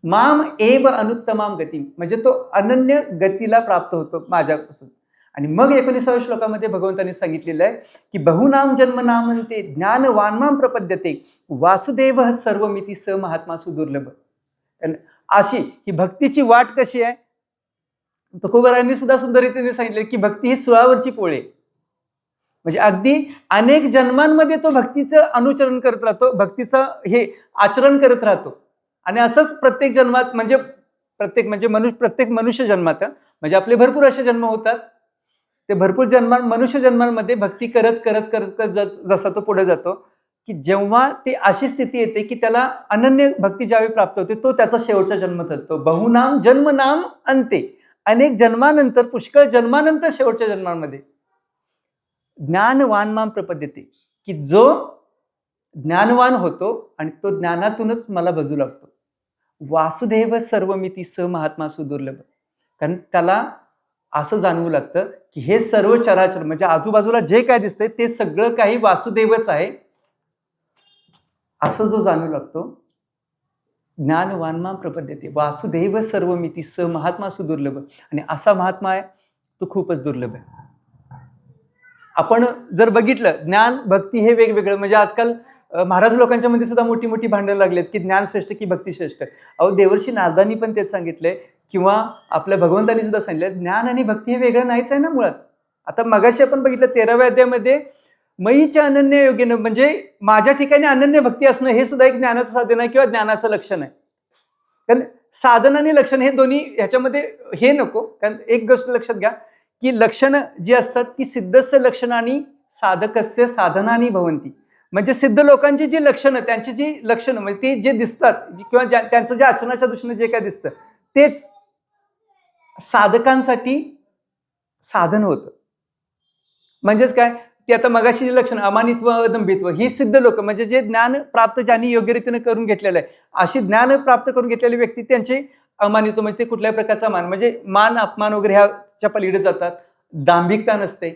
माम एव अनुत्तमाम गती, म्हणजे तो अनन्य गतीला प्राप्त होतो माझ्यापासून. आणि मग 19व्या श्लोकामध्ये भगवंतांनी सांगितलेलं आहे की बहुनाम जन्म नामंते ज्ञान वान्माम प्रपद्यते वासुदेव सर्वमिती स महात्मा सुदुर्लभ. अशी ही भक्तीची वाट कशी आहे, तुकोबारायांनी सुद्धा सुंदररीतीने सांगितले की भक्ती ही सुळावरची पोळे, म्हणजे अगदी अनेक जन्मांमध्ये तो भक्तीचं अनुचरण करत राहतो, भक्तीचं हे आचरण करत राहतो. आणि असंच प्रत्येक जन्मात म्हणजे प्रत्येक मनुष्य जन्मात म्हणजे आपले भरपूर असे जन्म होतात, ते भरपूर मनुष्य जन्मांमध्ये भक्ती करत करत करत जसा तो पुढे जातो की जेव्हा ती अशी स्थिती येते की त्याला अनन्य भक्ती ज्यावेळी प्राप्त होते तो त्याचा शेवटचा जन्म ठरतो. बहुनाम जन्म नाम अंते, अनेक जन्मानंतर, पुष्कळ जन्मानंतर शेवटच्या जन्मांमध्ये ज्ञान वान्माम प्रपद्यते, की जो ज्ञानवान होतो आणि तो ज्ञानातूनच मला भजू लागतो. वासुदेव सर्वमिती स महात्मा सुदुर्लभ. कारण त्याला असं जाणवू लागतं की हे सर्व चराचर म्हणजे आजूबाजूला जे काय दिसतंय ते सगळं काही वासुदेवच आहे, असं जो जाणवू लागतो. ज्ञानवानमा प्रपद्यते वासुदेव सर्वमिती स महात्मा सुदुर्लभ. आणि असा महात्मा आहे तो खूपच दुर्लभ आहे. आपण जर बघितलं ज्ञान भक्ती हे वेगवेगळं म्हणजे आजकाल महाराज लोकांच्या मध्ये सुद्धा मोठी मोठी भांडणं लागलेत की ज्ञान श्रेष्ठ की भक्ती श्रेष्ठ. अहो देवर्षी नारदांनी पण तेच सांगितलंय किंवा आपल्या भगवंतांनी सुद्धा सांगितलं ज्ञान आणि भक्ती हे वेगळं नाहीच आहे ना मुळात. आता मगाशी आपण बघितलं 13व्या अध्यायामध्ये मईच्या अनन्य योगेनं म्हणजे माझ्या ठिकाणी अनन्य भक्ती असणं हे सुद्धा एक ज्ञानाचं साधन आहे किंवा ज्ञानाचं लक्षण आहे. कारण साधन आणि लक्षण हे दोन्ही ह्याच्यामध्ये हे नको. कारण एक गोष्ट लक्षात घ्या की लक्षणं जी असतात ती सिद्धस्य लक्षणानी साधकस्य साधनानी भवंती. म्हणजे सिद्ध लोकांची जी लक्षणं त्यांची जी लक्षणं म्हणजे ते जे दिसतात किंवा त्यांचं जे आचरणाच्या दृष्टीने जे काय दिसतं तेच साधकांसाठी साधन होतं. म्हणजेच काय की आता मगाशी जी लक्षणं अमानित्व अदंभित्व ही सिद्ध लोक म्हणजे जे ज्ञान प्राप्त ज्यांनी योग्य रीतीने करून घेतलेलं आहे अशी ज्ञान प्राप्त करून घेतलेली व्यक्ती त्यांचे अमानित्व म्हणजे ते कुठल्याही प्रकारचा मान म्हणजे मान अपमान वगैरे ह्याच्या पलीकडे जातात. दांभिकता नसते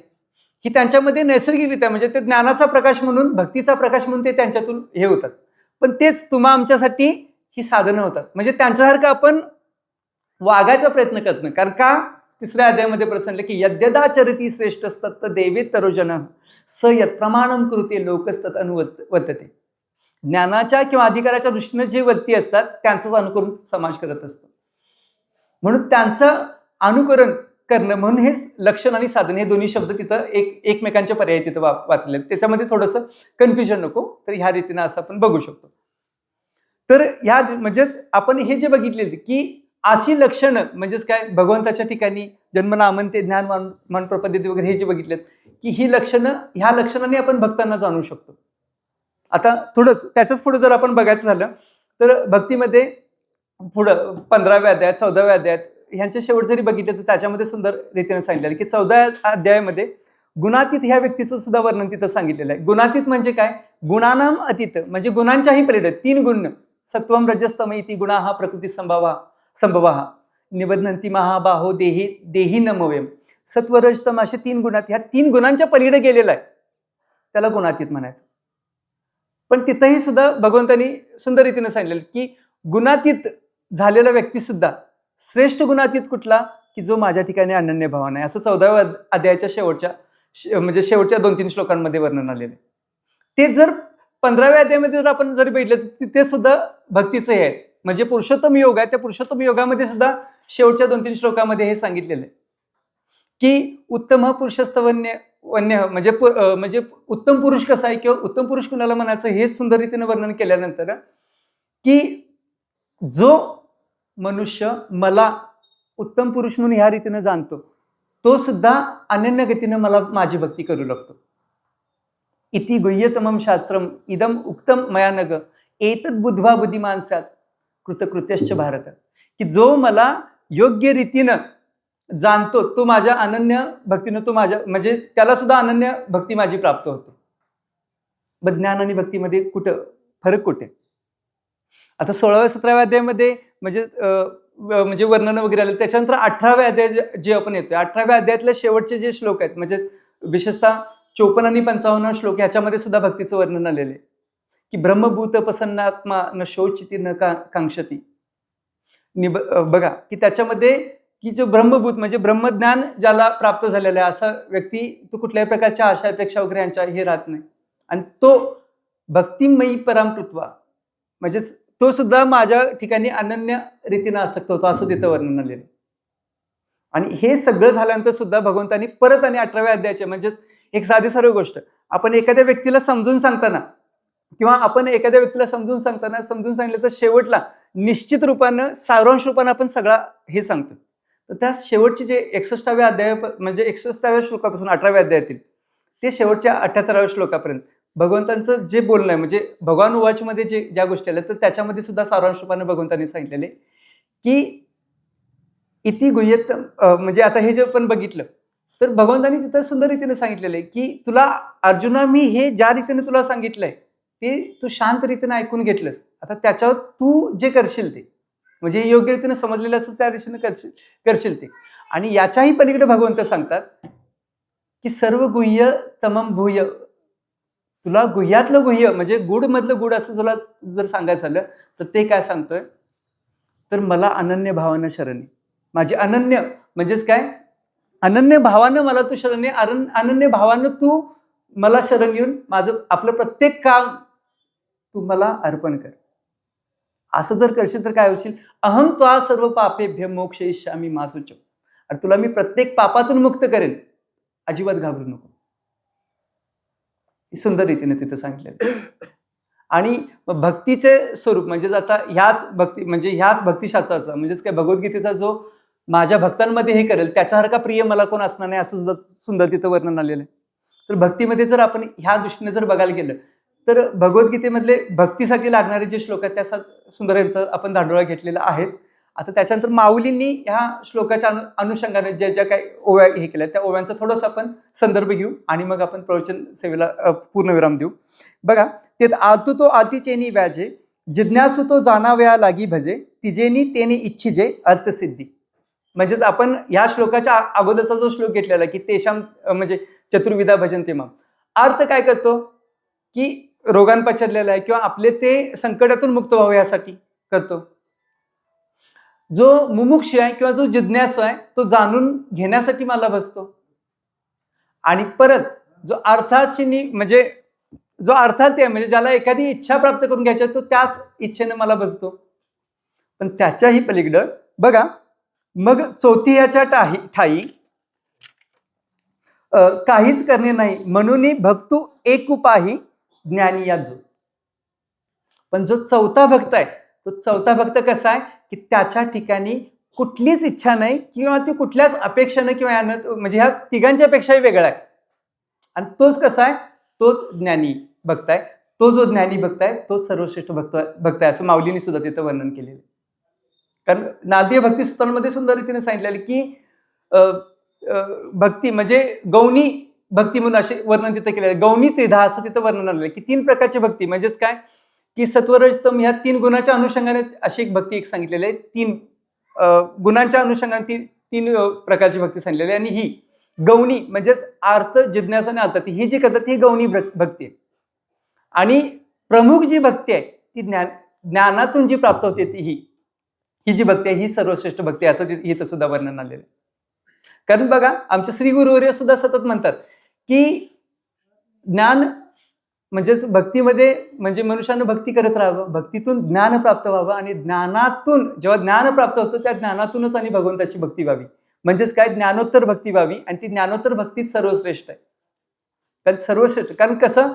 ही त्यांच्यामध्ये नैसर्गिकरित्या म्हणजे ते ज्ञानाचा प्रकाश म्हणून भक्तीचा प्रकाश म्हणून ते त्यांच्यातून हे होतात. पण तेच तुम्हा आमच्यासाठी ही साधनं होतात. म्हणजे त्यांच्यासारखं आपण वागायचा प्रयत्न करत नाही. कारण का 3ऱ्या अध्यायामध्ये प्रसंग की यद्यदाचरती श्रेष्ठ असतात देवे तरोजन स यत् प्रमाणम कृते लोकस्तत अनुवर्तते. ज्ञानाच्या किंवा अधिकाराच्या दृष्टीने जे वर्ती असतात त्यांचंच अनुकरण समाज करत असतो. म्हणून त्यांचं अनुकरण करणं म्हणून हे लक्षण आणि साधन हे दोन्ही शब्द तिथं एकमेकांचे पर्याय तिथं वाचले. त्याच्यामध्ये थोडंसं कन्फ्युजन नको. तर ह्या रीतीनं असं आपण बघू शकतो. तर ह्या म्हणजेच आपण हे जे बघितले की अशी लक्षणं म्हणजेच काय भगवंताच्या ठिकाणी जन्मनामन ते ज्ञान मन प्रपद्धती वगैरे हे जे बघितलेत की ही लक्षणं ह्या लक्षणाने आपण भक्तांना जाणू शकतो. आता थोडंच त्याच्याच पुढे जर आपण बघायचं झालं तर भक्तीमध्ये पुढं 15व्या अध्यायात 14व्या अध्यायात ह्यांचे शेवट जरी बघितले तर त्याच्यामध्ये सुंदर रीतीने सांगितलेलं की 14व्या अध्यायामध्ये गुणातीत ह्या व्यक्तीचं सुद्धा वर्णन तिथं सांगितलेलं आहे. गुणातीत म्हणजे काय गुणानाम अतीत म्हणजे गुणांच्याही पलीकडे 3 गुण सत्वम रजस्तम इति गुणा हा प्रकृती संभवा निबध्नंती महाबाहो देही देही नमवेम. सत्व रजतम असे 3 गुणात ह्या 3 गुणांच्या पलीकडे गेलेला आहे त्याला गुणातीत म्हणायचं. पण तिथंही सुद्धा भगवंतांनी सुंदर रीतीने सांगितलेलं की गुणातीत झालेला व्यक्ती सुद्धा श्रेष्ठ गुणातीत कुठला की जो माझ्या ठिकाणी अनन्य भावाने असं 14व्या अध्यायाच्या शेवटच्या म्हणजे शेवटच्या 2-3 श्लोकांमध्ये वर्णन आलेलं आहे. ते जर 15व्या अध्यायामध्ये जर आपण जरी बघितलं तर तिथे सुद्धा भक्तीचं हे आहे म्हणजे पुरुषोत्तम योग आहे. त्या पुरुषोत्तम योगामध्ये सुद्धा शेवटच्या 2-3 श्लोकामध्ये हे सांगितलेलं आहे की उत्तम पुरुषस्तवन्य म्हणजे उत्तम पुरुष कसा आहे किंवा उत्तम पुरुष कुणाला म्हणायचं हे सुंदर रीतीने वर्णन केल्यानंतर की जो मनुष्य मला उत्तम पुरुष म्हणून ह्या रीतीने जाणतो तो सुद्धा अनन्य गतीने मला माझी भक्ती करू लागतो. इति गुह्यतमं शास्त्रम इदम उक्तम मया नग एतद बुद्ध्वा बुद्धिमान स्यात् कृतकृत्यश्च भारत. की जो मला योग्य रीतीनं जाणतो तो माझ्या अनन्य भक्तीनं तो माझ्या म्हणजे त्याला सुद्धा अनन्य भक्ती माझी प्राप्त होते. मग ज्ञान आणि भक्तीमध्ये कुठं फरक कुठे. आता 16व्या-17व्या अध्यायामध्ये म्हणजे वर्णन वगैरे आलं. त्याच्यानंतर 18व्या अध्याय जे आपण येतोय 18व्या अध्यायातले शेवटचे जे श्लोक आहेत म्हणजे विशेषतः 54 आणि 55 श्लोक ह्याच्यामध्ये सुद्धा भक्तीचं वर्णन आलेलं आहे की ब्रह्मभूत प्रसन्नात्मा न शोचिती न कांक्षती. बघा की त्याच्यामध्ये की जो ब्रह्मभूत म्हणजे ब्रह्मज्ञान ज्याला प्राप्त झालेला आहे असा व्यक्ती तो कुठल्याही प्रकारच्या आशा अपेक्षा वगैरे यांच्या हे राहत नाही आणि तो भक्तिमयी पराम कृत्वा म्हणजे तो सुद्धा माझ्या ठिकाणी अनन्य रीतीने आसक्त होतो असं तिथं वर्णन आलेलं. आणि हे सगळं झाल्यानंतर सुद्धा भगवंतांनी परत आणि 18व्या अध्यायाचे म्हणजेच एक साधी सर्व गोष्ट आपण एखाद्या व्यक्तीला समजून सांगताना किंवा आपण एखाद्या व्यक्तीला समजून सांगितलं तर शेवटला निश्चित रूपानं सारांश रूपानं आपण सगळा हे सांगतो. तर त्या शेवटचे जे 61व्या अध्याय म्हणजे 61व्या श्लोकापासून 18व्या अध्यायातील ते शेवटच्या 78व्या श्लोकापर्यंत भगवंतांचं जे बोलणं आहे म्हणजे भगवान उवाच मध्ये जे ज्या गोष्टी आल्या तर त्याच्यामध्ये सुद्धा सारांश रूपानं भगवंतांनी सांगितलेले की इति गुह्यत म्हणजे आता हे जे आपण बघितलं तर भगवंतांनी तिथं सुंदर रीतीने सांगितलेलं आहे की तुला अर्जुना मी हे ज्या रीतीने तुला सांगितलंय ते तू शांत रीतीने ऐकून घेतलंस. आता त्याच्यावर तू जे करशील ते म्हणजे योग्य रीतीने समजलेलं असं त्या दिशेने करशील ते. आणि याच्याही पलीकडे भगवंत सांगतात की सर्व गुह्य तमम भूय, तुला गुह्यातलं गुह्य म्हणजे गुड मधलं गुड असं तुला जर सांगायचं झालं तर ते काय सांगतोय, तर मला अनन्य भावानं शरण आहे. माझी अनन्य म्हणजेच काय, अनन्य भावानं मला तू शरण आहे. अनन्य भावानं तू मला शरण येऊन माझं आपलं प्रत्येक काम तू मला अर्पण कर. असं जर करशील तर काय होशील, अहम त्वा सर्व पापेभ्य मोक्षयिष्यामि मा शुचः. आणि तुला मी प्रत्येक पापातून मुक्त करेन, अजिबात घाबरू नको. सुंदर रीतीने तिथे सांगितलं. आणि भक्तीचे स्वरूप म्हणजे आता ह्याच भक्तिशास्त्राचा म्हणजेच काय भगवद्गीतेचा जो माझ्या भक्तांमध्ये हे करेल त्याच्यासारखा प्रिय मला कोण असणार नाही, असं सुद्धा सुंदर तिथं वर्णन आलेलं आहे. तर भक्तीमध्ये जर आपण ह्या दृष्टीने जर बघायला गेलं तर भगवद्गीतेमधले भक्तीसाठी लागणारे जे श्लोक आहेत त्या सुंदर यांचं आपण धांडोळा घेतलेला आहेच. आता त्याच्यानंतर माऊलींनी ह्या श्लोकाच्या अनुषंगाने ज्या ज्या काही ओव्या हे केल्या त्या ओव्यांचा थोडंसं आपण संदर्भ घेऊ आणि मग आपण प्रवचन सेवेला पूर्णविराम देऊ. बघा, ते आतु तो आतिचेनी व्याजे, जिज्ञासू तो जाणाव्या लागी भजे, तिजेनी तेने इच्छिजे अर्थसिद्धी. म्हणजेच आपण या श्लोकाच्या अगोदरचा जो श्लोक घेतलेला की तेशाम म्हणजे चतुर्विधा भजनते माम, अर्थ काय करतो की रोगांपचरलेला आहे किंवा आपले ते संकटातून मुक्त व्हावे यासाठी करतो. जो मुमुक्ष आहे किंवा जो जिज्ञासू आहे तो जाणून घेण्यासाठी मला बसतो. आणि परत जो अर्थाची म्हणजे जो अर्थात आहे म्हणजे ज्याला एखादी इच्छा प्राप्त करून घ्यायची तो त्याच इच्छेने मला बसतो. पण त्याच्याही पलीकडं बघा, मग चौथियाच्या ठाई काहीच करणे नाही म्हणून भक्तू एक उपाही ज्ञानी या जो. पण जो चौथा भक्त आहे तो चौथा भक्त कसा आहे की त्याच्या ठिकाणी कुठलीच इच्छा नाही किंवा ती कुठल्याच अपेक्षेनं किंवा म्हणजे ह्या तिघांच्या पेक्षाही वेगळा आहे. आणि तोच कसा आहे, तोच ज्ञानी भक्त आहे. तो जो ज्ञानी भक्त आहे तो सर्वश्रेष्ठ भक्त आहे असं माऊलींनी सुद्धा तिथं वर्णन केलेलं आहे. कारण नारदीय भक्ती सूत्रांमध्ये सुंदर रीतीने सांगितलेलं की भक्ती म्हणजे गौणी भक्ती म्हणून असे वर्णन तिथं केलेलं आहे. गौणी त्रिधा असं तिथं वर्णन आलेलं आहे की 3 प्रकारची भक्ती म्हणजेच काय की सत्वरजतम ह्या 3 गुणाच्या अनुषंगाने अशी एक भक्ती एक सांगितलेली आहे. 3 गुणांच्या अनुषंगाने 3 प्रकारची भक्ती सांगितलेली आहे. आणि ही गौणी म्हणजेच अर्थ जिज्ञासा आणि अर्थात ही जी करतात ही गौणी भक्ती आहे. आणि प्रमुख जी भक्ती आहे ती ज्ञानातून जी प्राप्त होते ती ही जी भक्ती आहे ही सर्वश्रेष्ठ भक्ती आहे असं इथं सुद्धा वर्णन आलेलं आहे. कारण बघा आमचे श्री गुरुवर्य सुद्धा सतत म्हणतात की ज्ञान म्हणजेच भक्तीमध्ये म्हणजे मनुष्यानं भक्ती करत राहावं, भक्तीतून ज्ञान प्राप्त व्हावं आणि ज्ञानातून जेव्हा ज्ञान प्राप्त होतं त्या ज्ञानातूनच आणि भगवंताची भक्ती व्हावी. म्हणजेच काय, ज्ञानोत्तर भक्ती व्हावी. आणि ती ज्ञानोत्तर भक्तीच सर्वश्रेष्ठ आहे. कारण सर्वश्रेष्ठ कारण कसं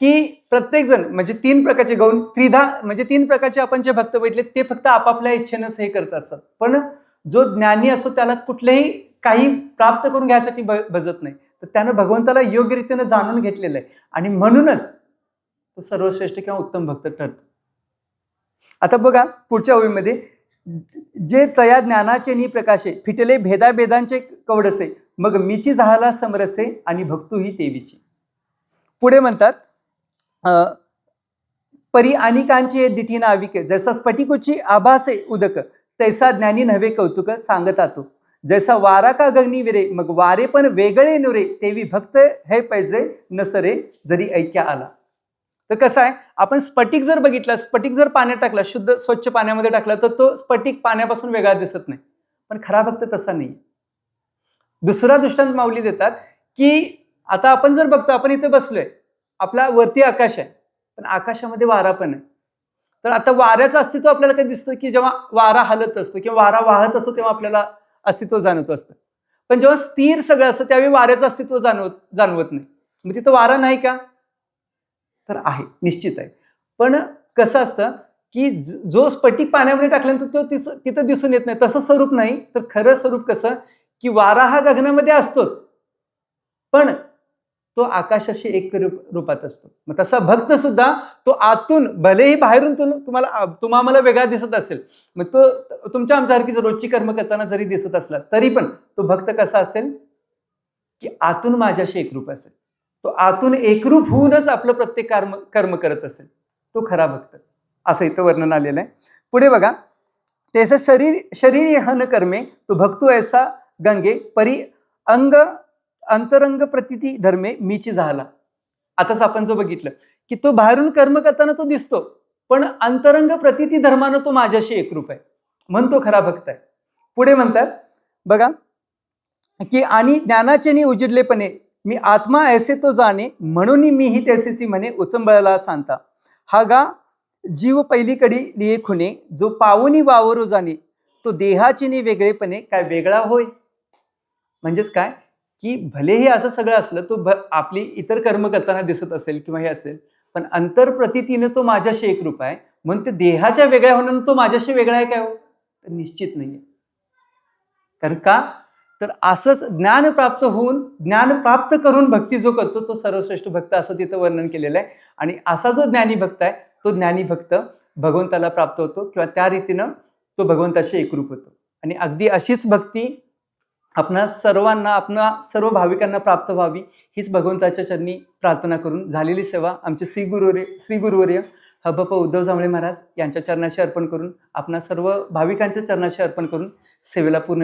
की प्रत्येक जण म्हणजे 3 प्रकारचे गौण त्रिधा म्हणजे 3 प्रकारचे आपण जे भक्त बघितले ते फक्त आपापल्या इच्छेनंच हे करत असतात. पण जो ज्ञानी असतो त्याला कुठलेही काही प्राप्त करून घ्यायसाठी भजत नाही. तर त्यानं भगवंताला योग्य रीतीने जाणून घेतलेलं आहे आणि म्हणूनच तो सर्वश्रेष्ठ किंवा उत्तम भक्त ठरतो. आता बघा पुढच्या ओळीमध्ये, जे तया ज्ञानाचे नि प्रकाशे फिटले भेदाभेदांचे कवडसे, मग मीची झाला समरसे आणि भक्तू ही तेवीची. पुढे म्हणतात परी अनिकांची दिठी नाविक, जैसा स्फटिकुची आभासे उदक, तैसा ज्ञानी नव्हे कौतुक सांगता तो, जैसा वारा का गगनी विरे, मग वारे पण वेगळे नुरे, तेवी भक्त हे पैजे नसरे जरी ऐक्या आला. तर कसं आहे, आपण स्फटिक जर बघितला, स्फटिक जर पाण्यात टाकला, शुद्ध स्वच्छ पाण्यामध्ये टाकला तर तो स्फटिक पाण्यापासून वेगळा दिसत नाही. पण खरा भक्त तसा नाही. दुसरा दृष्टांत माऊली देतात की आता आपण जर बघतो, आपण इथे बसलोय, आपला वरती आकाश आहे पण आकाशामध्ये वारा पण आहे. तर आता वाऱ्याचं अस्तित्व आपल्याला कधी दिसतं की जेव्हा वारा हलत असतो किंवा वारा वाहत असतो तेव्हा आपल्याला अस्तित्व जाणवत असतं. पण जेव्हा स्थिर सगळं असतं त्यावेळी वाऱ्याचं अस्तित्व जाणवत नाही. मग तिथं वारा नाही का, तर आहे, निश्चित आहे. पण कसं असतं की जो स्फटिक पाण्यामध्ये टाकल्यानंतर तो तिथं दिसून येत नाही, तसं स्वरूप नाही. तर खरं स्वरूप कसं की वारा हा गगनामध्ये असतोच पण तो आकाशाशी एक रूपात असतो. मग तसा भक्त सुद्धा तो आतून भलेही बाहेरून तुम्हाला वेगळा दिसत असेल, मग तो तुमच्या आमच्यासारखी रोजची कर्म करताना जरी दिसत असला तरी पण तो भक्त कसा असेल की आतून माझ्याशी एकरूप असेल. तो आतून एकरूप होऊनच आपलं प्रत्येक कर्म कर्म करत असेल, तो खरा भक्त, असं इथं वर्णन आलेलं आहे. पुढे बघा, तैसे शरीर शरीर हन कर्मे तो भक्तो ऐसा गंगे परी अंग अंतरंग प्रतिती धर्मे मीची झाला. आताच आपण जो बघितलं की तो बाहेरून कर्म करताना तो दिसतो, पण अंतरंग प्रतिती धर्मानं तो माझ्याशी एकरूप आहे, म्हणून तो खरा भक्त आहे. पुढे म्हणतात बघा की आणि ज्ञानाचे उजिडलेपणे मी आत्मा ऐसे तो जाणे म्हणून मीही त्याचेची म्हणे उचंबळला सांगता. हा गा जीव पहिलीकडे लिये खुने जो पावनी वावरू जाणे तो देहाची वेगळेपणे काय वेगळा होय. म्हणजेच काय की भलेही असं सगळं असलं तो आपली इतर कर्म करताना दिसत असेल किंवा हे असेल, पण अंतरप्रतीतीने तो माझ्याशी एकरूप आहे, म्हणून ते देहाच्या वेगळ्या होण्यानं तो माझ्याशी वेगळा आहे काय हो, तर निश्चित नाहीये. कारण का, तर असंच ज्ञान प्राप्त होऊन ज्ञान प्राप्त करून भक्ती जो करतो तो सर्वश्रेष्ठ भक्त असं तिथं वर्णन केलेलं आहे. आणि असा जो ज्ञानी भक्त आहे तो ज्ञानी भक्त भगवंताला प्राप्त होतो किंवा त्या रीतीनं तो भगवंताशी एकरूप होतो. आणि अगदी अशीच भक्ती आपणा सर्वांना, आपणा सर्व भाविकांना प्राप्त व्हावी हीच भगवंताच्या चरणी प्रार्थना करून झालेली सेवा आमचे श्री गुरुवर्य हबप उद्धव जांभळे महाराज यांच्या चरणाशी अर्पण करून, आपणा सर्व भाविकांच्या चरणाशी अर्पण करून सेवेला पूर्ण